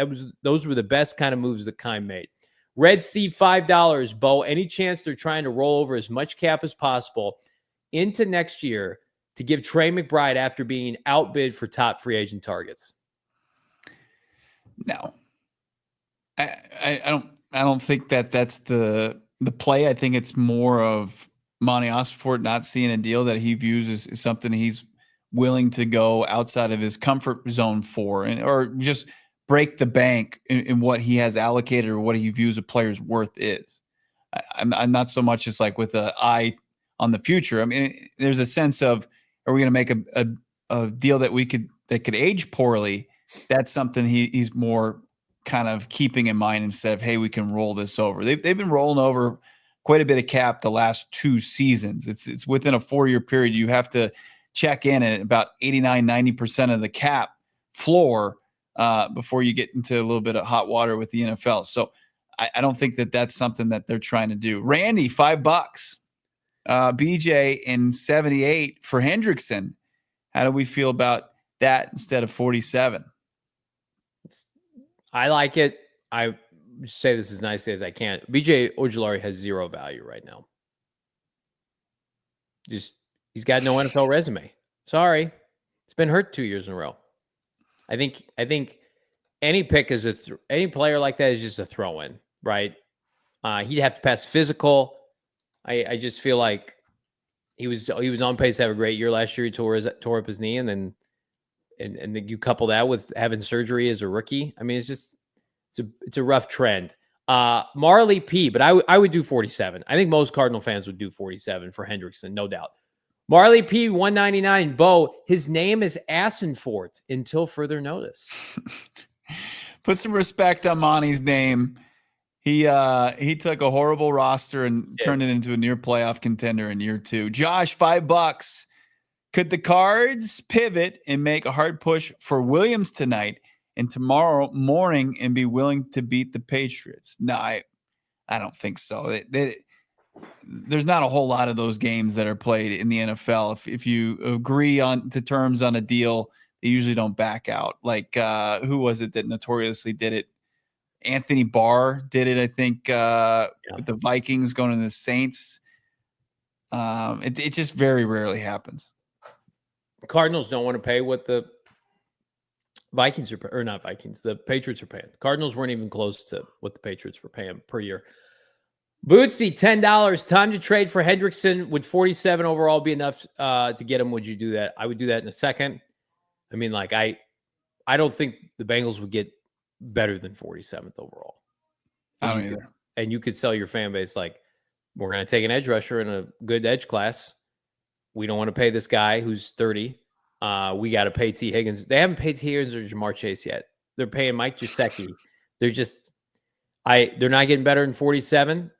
Those were the best kind of moves that Keim made. Red Sea, $5, Bo. Any chance they're trying to roll over as much cap as possible into next year to give Trey McBride after being outbid for top free agent targets? No, I don't think that's the play. I think it's more of Monti Ossenfort not seeing a deal that he views as something he's willing to go outside of his comfort zone for, or just break the bank in what he has allocated or what he views a player's worth is. I'm not so much just like with an eye on the future. I mean, there's a sense of, are we going to make a deal that could age poorly? That's something he's more kind of keeping in mind instead of, hey, we can roll this over. They've been rolling over quite a bit of cap the last 2 seasons. It's within a 4-year period. You have to check in at about 89-90% of the cap floor before you get into a little bit of hot water with the NFL. So I don't think that's something that they're trying to do. Randy, $5. BJ in 78 for Hendrickson. How do we feel about that instead of 47? I like it. I say this as nicely as I can. BJ Ojulari has 0 value right now. He's got no NFL resume. Sorry. It's been hurt 2 years in a row. I think any pick is any player like that is just a throw-in, right? He'd have to pass physical. I just feel like he was on pace to have a great year last year. He tore up his knee, and then you couple that with having surgery as a rookie. I mean, it's a rough trend. Marley P, but I would do 47. I think most Cardinal fans would do 47 for Hendrickson, no doubt. Marley P, 199. Bo, his name is Assenfort until further notice. Put some respect on Monty's name. He took a horrible roster and turned it into a near playoff contender in year 2. Josh, $5. Could the Cards pivot and make a hard push for Williams tonight and tomorrow morning and be willing to beat the Patriots? No, I don't think so. There's not a whole lot of those games that are played in the NFL. If you agree to terms on a deal, they usually don't back out. Like who was it that notoriously did it? Anthony Barr did it, I think, with the Vikings going to the Saints. It just very rarely happens. Cardinals don't want to pay what the Vikings are, or not Vikings, the Patriots are paying. Cardinals weren't even close to what the Patriots were paying per year. Bootsy, $10. Time to trade for Hendrickson. Would 47 overall be enough to get him? Would you do that? I would do that in a second. I mean, like I don't think the Bengals would get better than 47th overall. I don't either. And you could sell your fan base like, we're going to take an edge rusher in a good edge class. We don't want to pay this guy who's 30. We got to pay T. Higgins. They haven't paid T. Higgins or Jamar Chase yet. They're paying Mike Gesicki. They're not getting better than 47.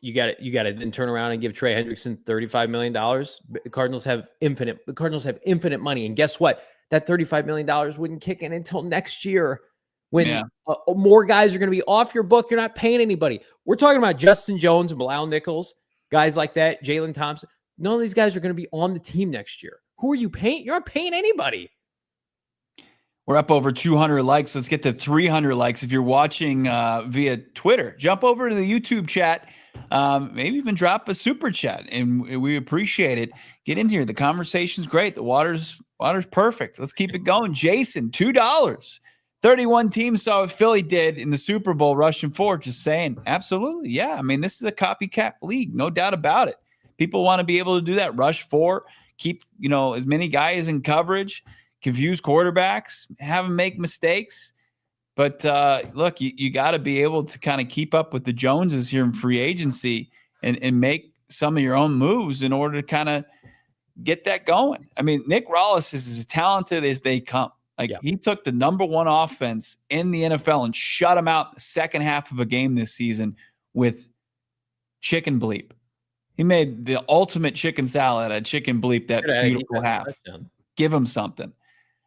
You got to then turn around and give Trey Hendrickson $35 million. The Cardinals have infinite money. And guess what? That $35 million wouldn't kick in until next year when more guys are going to be off your book. You're not paying anybody. We're talking about Justin Jones and Bilal Nichols, guys like that, Jalen Thompson. None of these guys are going to be on the team next year. Who are you paying? You're not paying anybody. We're up over 200 likes. Let's get to 300 likes. If you're watching via Twitter, jump over to the YouTube chat. Maybe even drop a super chat, and we appreciate it. Get in here. The conversation's great. The water's perfect. Let's keep it going. Jason, $2. 31 teams saw what Philly did in the Super Bowl, rushing forward. Just saying, absolutely, yeah. I mean, this is a copycat league, no doubt about it. People want to be able to do that. Rush 4, keep as many guys in coverage, confuse quarterbacks, have them make mistakes. But look, you got to be able to kind of keep up with the Joneses here in free agency and make some of your own moves in order to kind of get that going. I mean, Nick Rollis is as talented as they come. Like he took the number one offense in the NFL and shut them out in the second half of a game this season with chicken bleep. He made the ultimate chicken salad at chicken bleep that beautiful half. Give him something.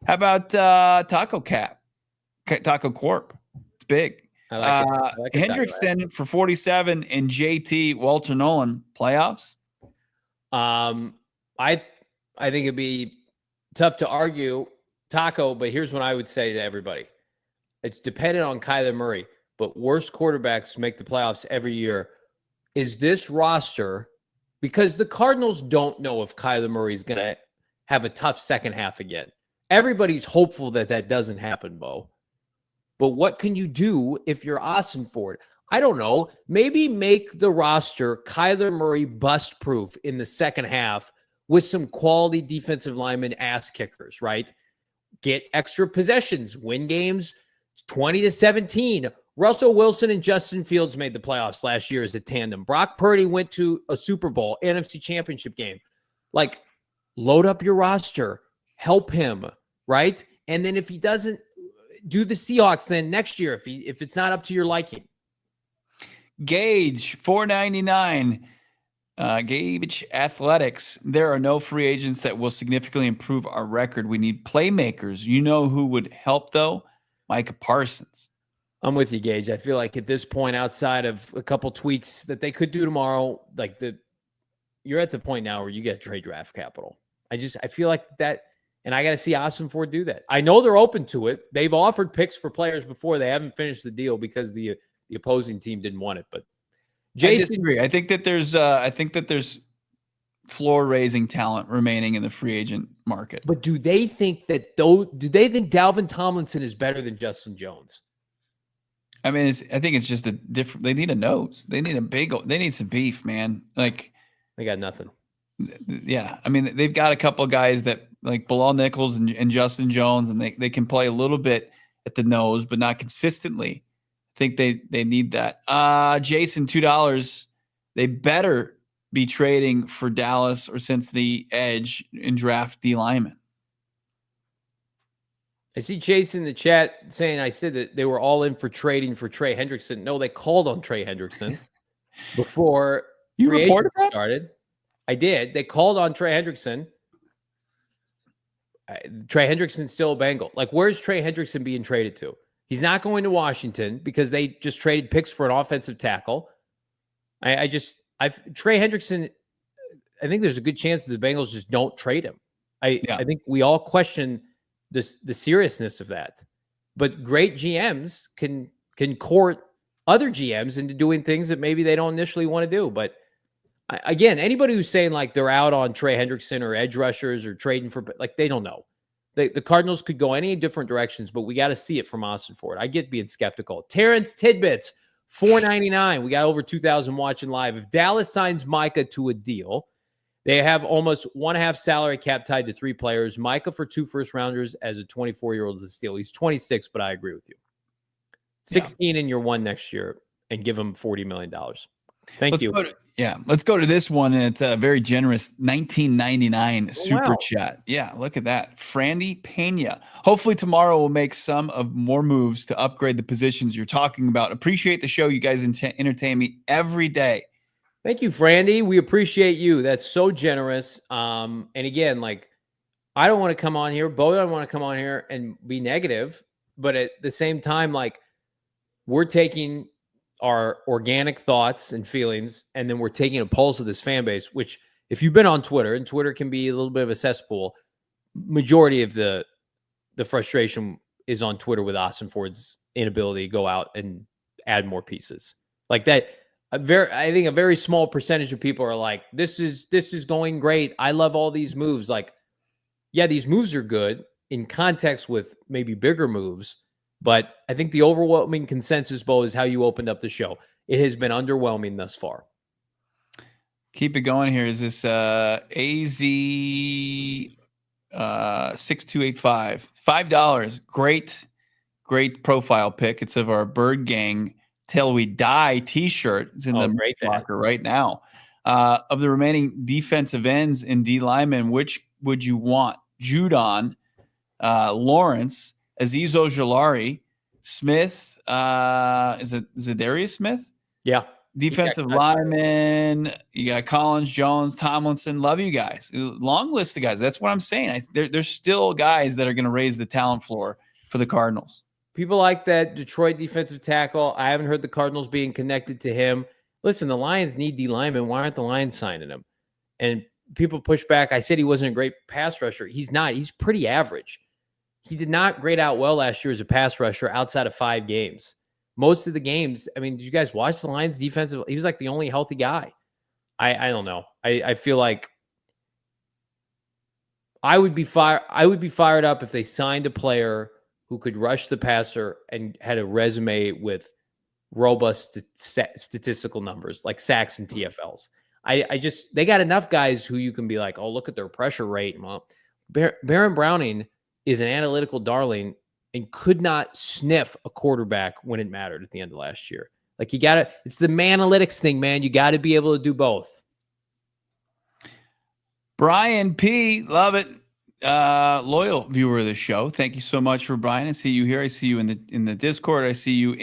How about Taco Corp? It's big. I like Hendrickson for 47 and JT Walter Nolan playoffs. I think it'd be tough to argue Taco, but here's what I would say to everybody. It's dependent on Kyler Murray, but worst quarterbacks make the playoffs every year. Is this roster, because the Cardinals don't know if Kyler Murray is going to have a tough second half again. Everybody's hopeful that that doesn't happen, Bo. But what can you do if you're Ossenfort? I don't know. Maybe make the roster Kyler Murray bust proof in the second half with some quality defensive lineman ass kickers, right? Get extra possessions, win games 20-17. Russell Wilson and Justin Fields made the playoffs last year as a tandem. Brock Purdy went to a Super Bowl, NFC Championship game. Like, load up your roster, help him, right? And then if he doesn't, do the Seahawks then next year if it's not up to your liking. Gage, $4.99. Gage Athletics. There are no free agents that will significantly improve our record. We need playmakers. You know who would help, though? Micah Parsons. I'm with you, Gage. I feel like at this point, outside of a couple tweaks that they could do tomorrow, you're at the point now where you get trade draft capital. I feel like that, and I got to see Ossenfort do that. I know they're open to it. They've offered picks for players before. They haven't finished the deal because the opposing team didn't want it. But Jason, I disagree. I think that there's floor raising talent remaining in the free agent market. But do they think Dalvin Tomlinson is better than Justin Jones? I mean, I think it's just a different. They need a nose. They need they need some beef, man. Like they got nothing. Yeah, I mean, they've got a couple of guys that like Bilal Nichols and Justin Jones, and they can play a little bit at the nose, but not consistently. I think they need that. Jason, $2. They better be trading for Dallas or since the edge and draft D lineman. I see Chase in the chat saying I said that they were all in for trading for Trey Hendrickson. No, they called on Trey Hendrickson before you reported that started. I did. They called on Trey Hendrickson. Trey Hendrickson's still a Bengal. Like, where's Trey Hendrickson being traded to? He's not going to Washington because they just traded picks for an offensive tackle. Trey Hendrickson, I think there's a good chance that the Bengals just don't trade him. I think we all question the seriousness of that. But great GMs can court other GMs into doing things that maybe they don't initially want to do. But again, anybody who's saying like they're out on Trey Hendrickson or edge rushers or trading for, like, they don't know. The Cardinals could go any different directions, but we got to see it from Ossenfort. I get being skeptical. Terrence Tidbits, $4.99. We got over 2,000 watching live. If Dallas signs Micah to a deal, they have almost 1/2 salary cap tied to 3 players. Micah for 2 first-rounders as a 24-year-old is a steal. He's 26, but I agree with you. 16 in year one next year and give him $40 million. Thank you. Let's go to this one. It's a very generous $19.99 super chat. Yeah, look at that. Frandy Pena. Hopefully tomorrow we'll make some of more moves to upgrade the positions you're talking about. Appreciate the show. You guys entertain me every day. Thank you, Frandy. We appreciate you. That's so generous. And again, like, I don't want to come on here. Bo doesn't want to come on here and be negative. But at the same time, like, we're taking our organic thoughts and feelings, and then we're taking a pulse of this fan base, which, if you've been on Twitter, and Twitter can be a little bit of a cesspool, majority of the frustration is on Twitter with Ossenfort's inability to go out and add more pieces. Like that, I think a very small percentage of people are like, this is going great. I love all these moves. Like, yeah, these moves are good in context with maybe bigger moves. But I think the overwhelming consensus, Bo, is how you opened up the show. It has been underwhelming thus far. Keep it going here. Is this AZ 6285? $5. Great profile pick. It's of our Bird Gang Till We Die t-shirt. It's in the locker right now. Of the remaining defensive ends and D linemen, which would you want? Judon, Lawrence, Azeez Ojulari, Smith. Is it Zadarius Smith? Yeah. Defensive lineman. You got Collins, Jones, Tomlinson. Love you guys. Long list of guys. That's what I'm saying. There's still guys that are going to raise the talent floor for the Cardinals. People like that Detroit defensive tackle. I haven't heard the Cardinals being connected to him. Listen, the Lions need D linemen. Why aren't the Lions signing him? And people push back. I said he wasn't a great pass rusher. He's not. He's pretty average. He did not grade out well last year as a pass rusher outside of 5 games. Most of the games, I mean, did you guys watch the Lions defensive? He was like the only healthy guy. I don't know. I feel like I would be fired up if they signed a player who could rush the passer and had a resume with robust statistical numbers like sacks and TFLs. They got enough guys who you can be like, oh, look at their pressure rate. Well, Baron Browning is an analytical darling and could not sniff a quarterback when it mattered at the end of last year. Like it's the Manalytics thing, man. You got to be able to do both. Brian P, love it. Loyal viewer of the show. Thank you so much for Brian. I see you here. I see you in the Discord. I see you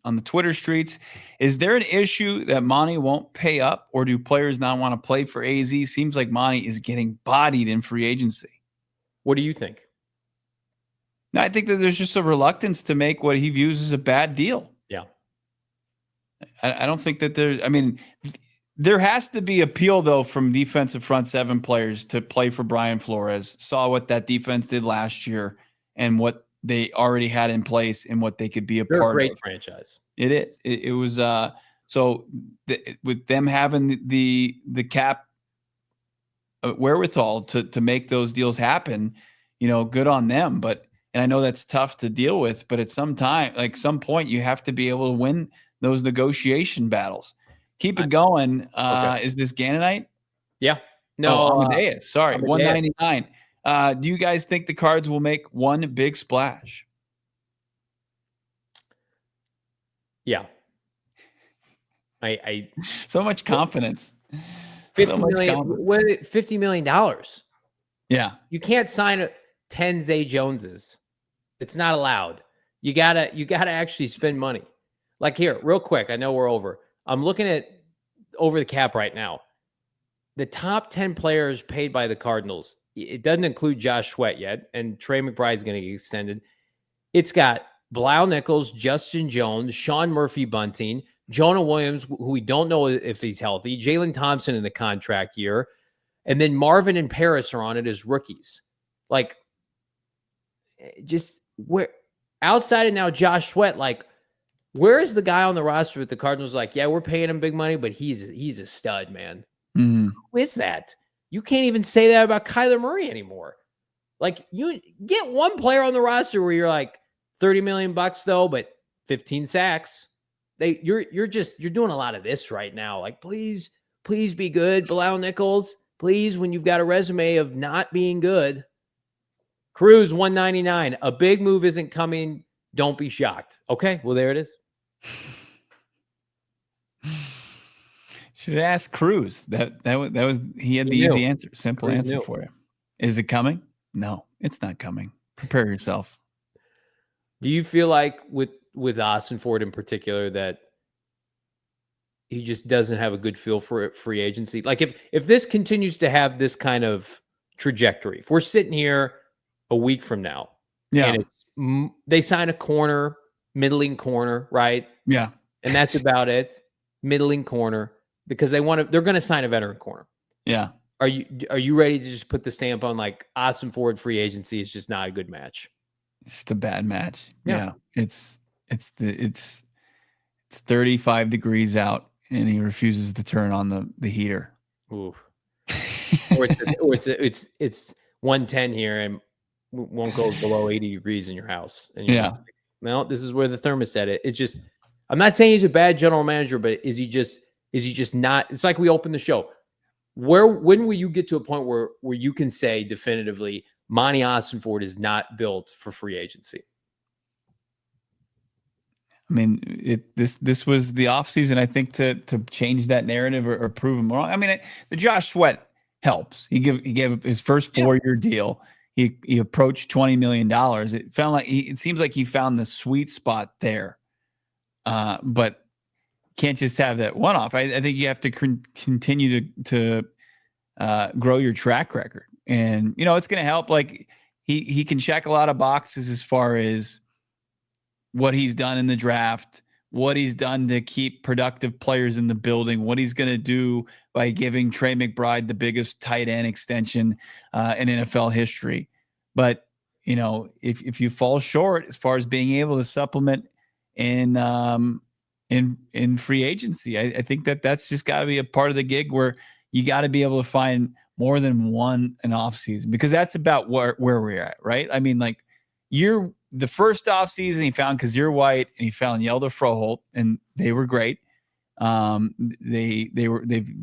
on the Twitter streets. Is there an issue that Monti won't pay up, or do players not want to play for AZ? Seems like Monti is getting bodied in free agency. What do you think? No, I think that there's just a reluctance to make what he views as a bad deal. Yeah. I don't think that there has to be appeal, though, from defensive front 7 players to play for Brian Flores. Saw what that defense did last year and what they already had in place and what they could be They're part of. a great franchise. It is. It was with them having the cap wherewithal to make those deals happen, good on them. And I know that's tough to deal with, but at some point, you have to be able to win those negotiation battles. Keep it going. Okay. Is this Gannonite? Yeah. No, Amadeus. Sorry, Amadeus. 199. Do you guys think the Cards will make one big splash? Yeah. I so much confidence. $50 million. Yeah. You can't sign 10 Zay Joneses. It's not allowed. You gotta actually spend money. Like here, real quick. I know we're over. I'm looking at over the cap right now. The top 10 players paid by the Cardinals. It doesn't include Josh Sweat yet, and Trey McBride's going to get extended. It's got Blau Nichols, Justin Jones, Sean Murphy-Bunting, Jonah Williams, who we don't know if he's healthy, Jalen Thompson in the contract year, and then Marvin and Paris are on it as rookies. Like, just where outside of now Josh Sweat, like, where is the guy on the roster with the Cardinals? Like, yeah, we're paying him big money, but he's a stud, man. Mm-hmm. Who is that? You can't even say that about Kyler Murray anymore. Like, you get one player on the roster where you're like $30 million though, but 15 sacks. You're doing a lot of this right now. Like, please be good, Blau Nichols. Please, when you've got a resume of not being good. Cruz 199. A big move isn't coming. Don't be shocked. Okay, well, there it is. Should have asked Cruz. That was he had the easy answer, simple Cruz answer for you. Is it coming? No, it's not coming. Prepare yourself. Do you feel like with Ossenfort in particular that he just doesn't have a good feel for free agency? Like if this continues to have this kind of trajectory, if we're sitting here a week from now, yeah, and they sign a middling corner, right? Yeah, and that's about it, middling corner, because they're going to sign a veteran corner. Yeah. Are you ready to just put the stamp on like Ossenfort free agency is just not a good match? It's a bad match. Yeah. It's 35 degrees out and he refuses to turn on the heater. Ooh. or it's 110 here and won't go below 80 degrees in your house. And you're like, well, this is where the thermostat is. It's just, I'm not saying he's a bad general manager, but is he just not? It's like we opened the show. When will you get to a point where you can say definitively Monti Ossenfort is not built for free agency? I mean, this was the offseason, I think, to change that narrative or prove him wrong. I mean, the Josh Sweat helps. He gave his first 4-year deal. He he approached $20 million. It seems like he found the sweet spot there. But can't just have that one off. I think you have to continue to grow your track record. And, it's going to help. Like he can check a lot of boxes as far as what he's done in the draft, what he's done to keep productive players in the building, what he's going to do by giving Trey McBride the biggest tight end extension in NFL history. But, if you fall short as far as being able to supplement in free agency, I think that's just got to be a part of the gig where you got to be able to find more than one an off season, because that's about where we're at, right? I mean, like the first off season he found Kazir White and he found Yelder Froholt, and they were great. They've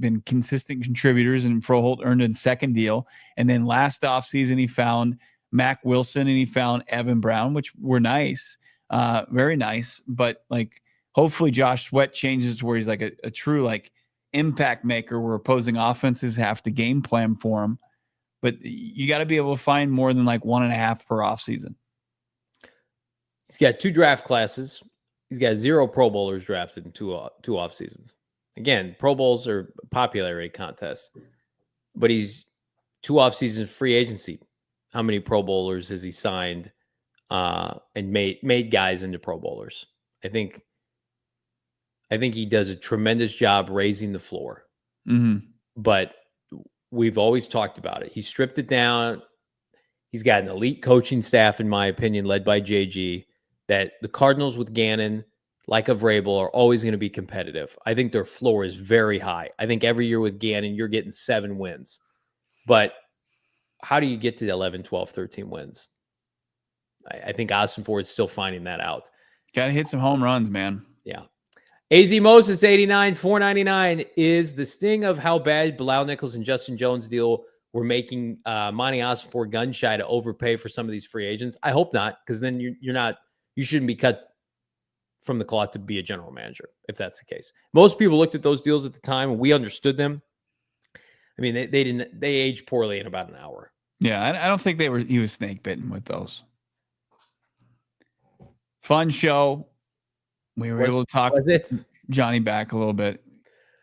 been consistent contributors, and Froholt earned a second deal. And then last off season he found Mac Wilson and he found Evan Brown, which were nice, very nice. But like, hopefully Josh Sweat changes to where he's like a true like impact maker, where opposing offenses have to game plan for him. But you got to be able to find more than like 1.5 per offseason. He's got 2 draft classes. He's got 0 Pro Bowlers drafted in two off seasons. Again, Pro Bowls are popularity contests, but he's 2 off seasons free agency. How many Pro Bowlers has he signed and made guys into Pro Bowlers? I think he does a tremendous job raising the floor. Mm-hmm. But we've always talked about it. He stripped it down. He's got an elite coaching staff, in my opinion, led by JG, that the Cardinals with Gannon, like of Venerable, are always going to be competitive. I think their floor is very high. I think every year with Gannon, you're getting 7 wins. But how do you get to 11, 12, 13 wins? I think Ossenfort is still finding that out. Got to hit some home runs, man. Yeah. AZ Moses 89, $4.99 is the sting of how bad Bilal Nichols and Justin Jones deal were making Monti Ossenfort gun shy to overpay for some of these free agents. I hope not, because then you shouldn't be cut from the cloth to be a general manager if that's the case. Most people looked at those deals at the time and we understood them. I mean, they aged poorly in about an hour. Yeah, I don't think he was snake bitten with those. Fun show. We were able to talk Johnny back a little bit.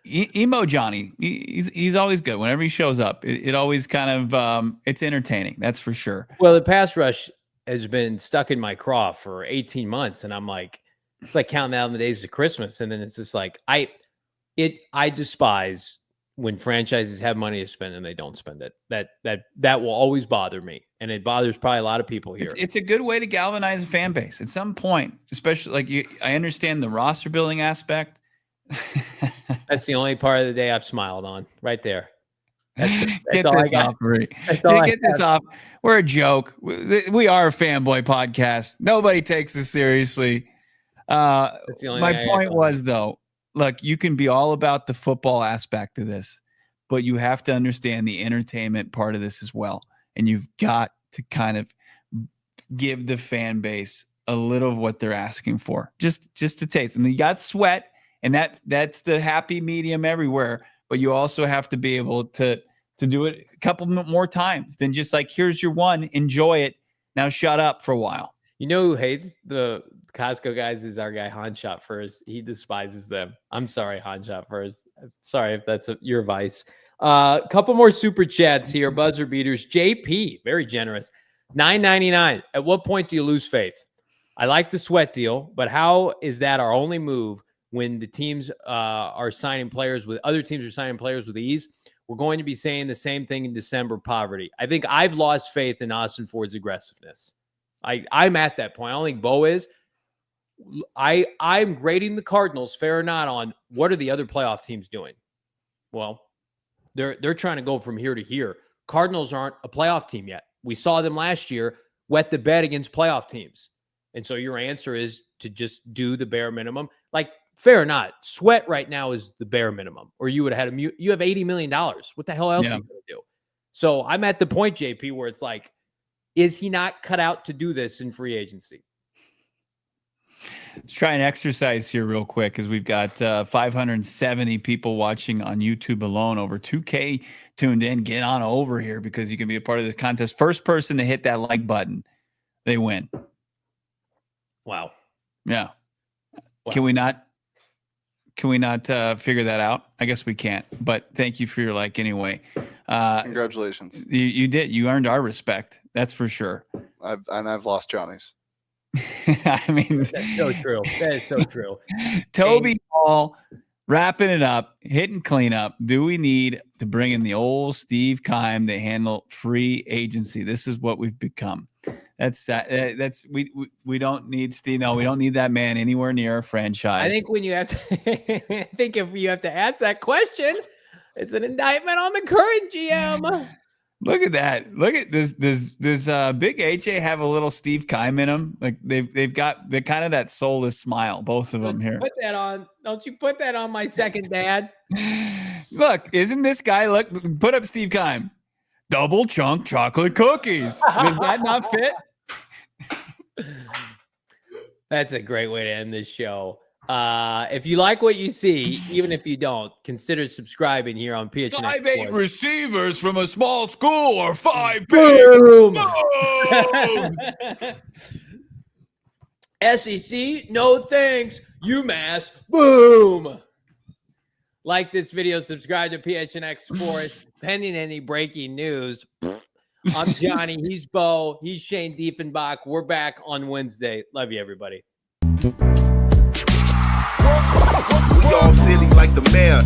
Emo Johnny, he's always good. Whenever he shows up, it always kind of it's entertaining. That's for sure. Well, the pass rush has been stuck in my craw for 18 months, and I'm like, it's like counting down the days to Christmas, and then it's just like I despise when franchises have money to spend and they don't spend it. That will always bother me, and it bothers probably a lot of people here. It's a good way to galvanize a fan base at some point, especially like I understand the roster building aspect. That's the only part of the day I've smiled on, right there. Get this off, Marie. Get this off. We're a joke. We are a fanboy podcast. Nobody takes us seriously. My point was, though, look, you can be all about the football aspect of this, but you have to understand the entertainment part of this as well. And you've got to kind of give the fan base a little of what they're asking for, just to taste. And you got Sweat, and that's the happy medium everywhere. But you also have to be able to do it a couple more times than just like, here's your one, enjoy it. Now shut up for a while. You know who hates the Costco guys is our guy Han Shot First. He despises them. I'm sorry, Han Shot First. Sorry if that's your vice. Couple more super chats here. Buzzer beaters. JP, very generous. $9.99. At what point do you lose faith? I like the Sweat deal, but how is that our only move when the teams are signing players with other teams are signing players with ease? We're going to be saying the same thing in December. Poverty. I think I've lost faith in Ossenfort's aggressiveness. I'm at that point. I don't think Bo is. I'm grading the Cardinals, fair or not, on what are the other playoff teams doing. Well, they're trying to go from here to here. Cardinals aren't a playoff team yet. We saw them last year wet the bed against playoff teams. And so your answer is to just do the bare minimum. Like, fair or not, Sweat right now is the bare minimum. Or you would have had you have $80 million. What the hell else are you going to do? So I'm at the point, JP, where it's like, is he not cut out to do this in free agency? Let's try an exercise here real quick because we've got 570 people watching on YouTube alone, over 2K tuned in. Get on over here because you can be a part of this contest. First person to hit that like button, they win. Wow. Yeah. Wow. Can we not figure that out? I guess we can't, but thank you for your like anyway. Congratulations. You did. You earned our respect. That's for sure. I've lost Johnny's. I mean, that's so true. That is so true. Toby Hall wrapping it up, hitting cleanup. Do we need to bring in the old Steve Keim to handle free agency? This is what we've become. We don't need Steve. No, we don't need that man anywhere near our franchise. I think when you have to, I think if you have to ask that question, it's an indictment on the current GM. Look at that. Look at this big HA have a little Steve Keim in them. Like they've got the kind of that soulless smile, both of them here. Put that on. Don't you put that on my second dad? Look, isn't this guy, look, put up Steve Keim. Double chunk chocolate cookies. Does that not fit? That's a great way to end this show. If you like what you see, even if you don't, consider subscribing here on PHNX. 5'8" receivers from a small school or 5 Boom. SEC, no thanks. UMass, boom. Like this video, subscribe to PHNX Sports. Pending any breaking news. I'm Johnny. He's Bo. He's Shane Diefenbach. We're back on Wednesday. Love you, everybody. We all silly like the mayor.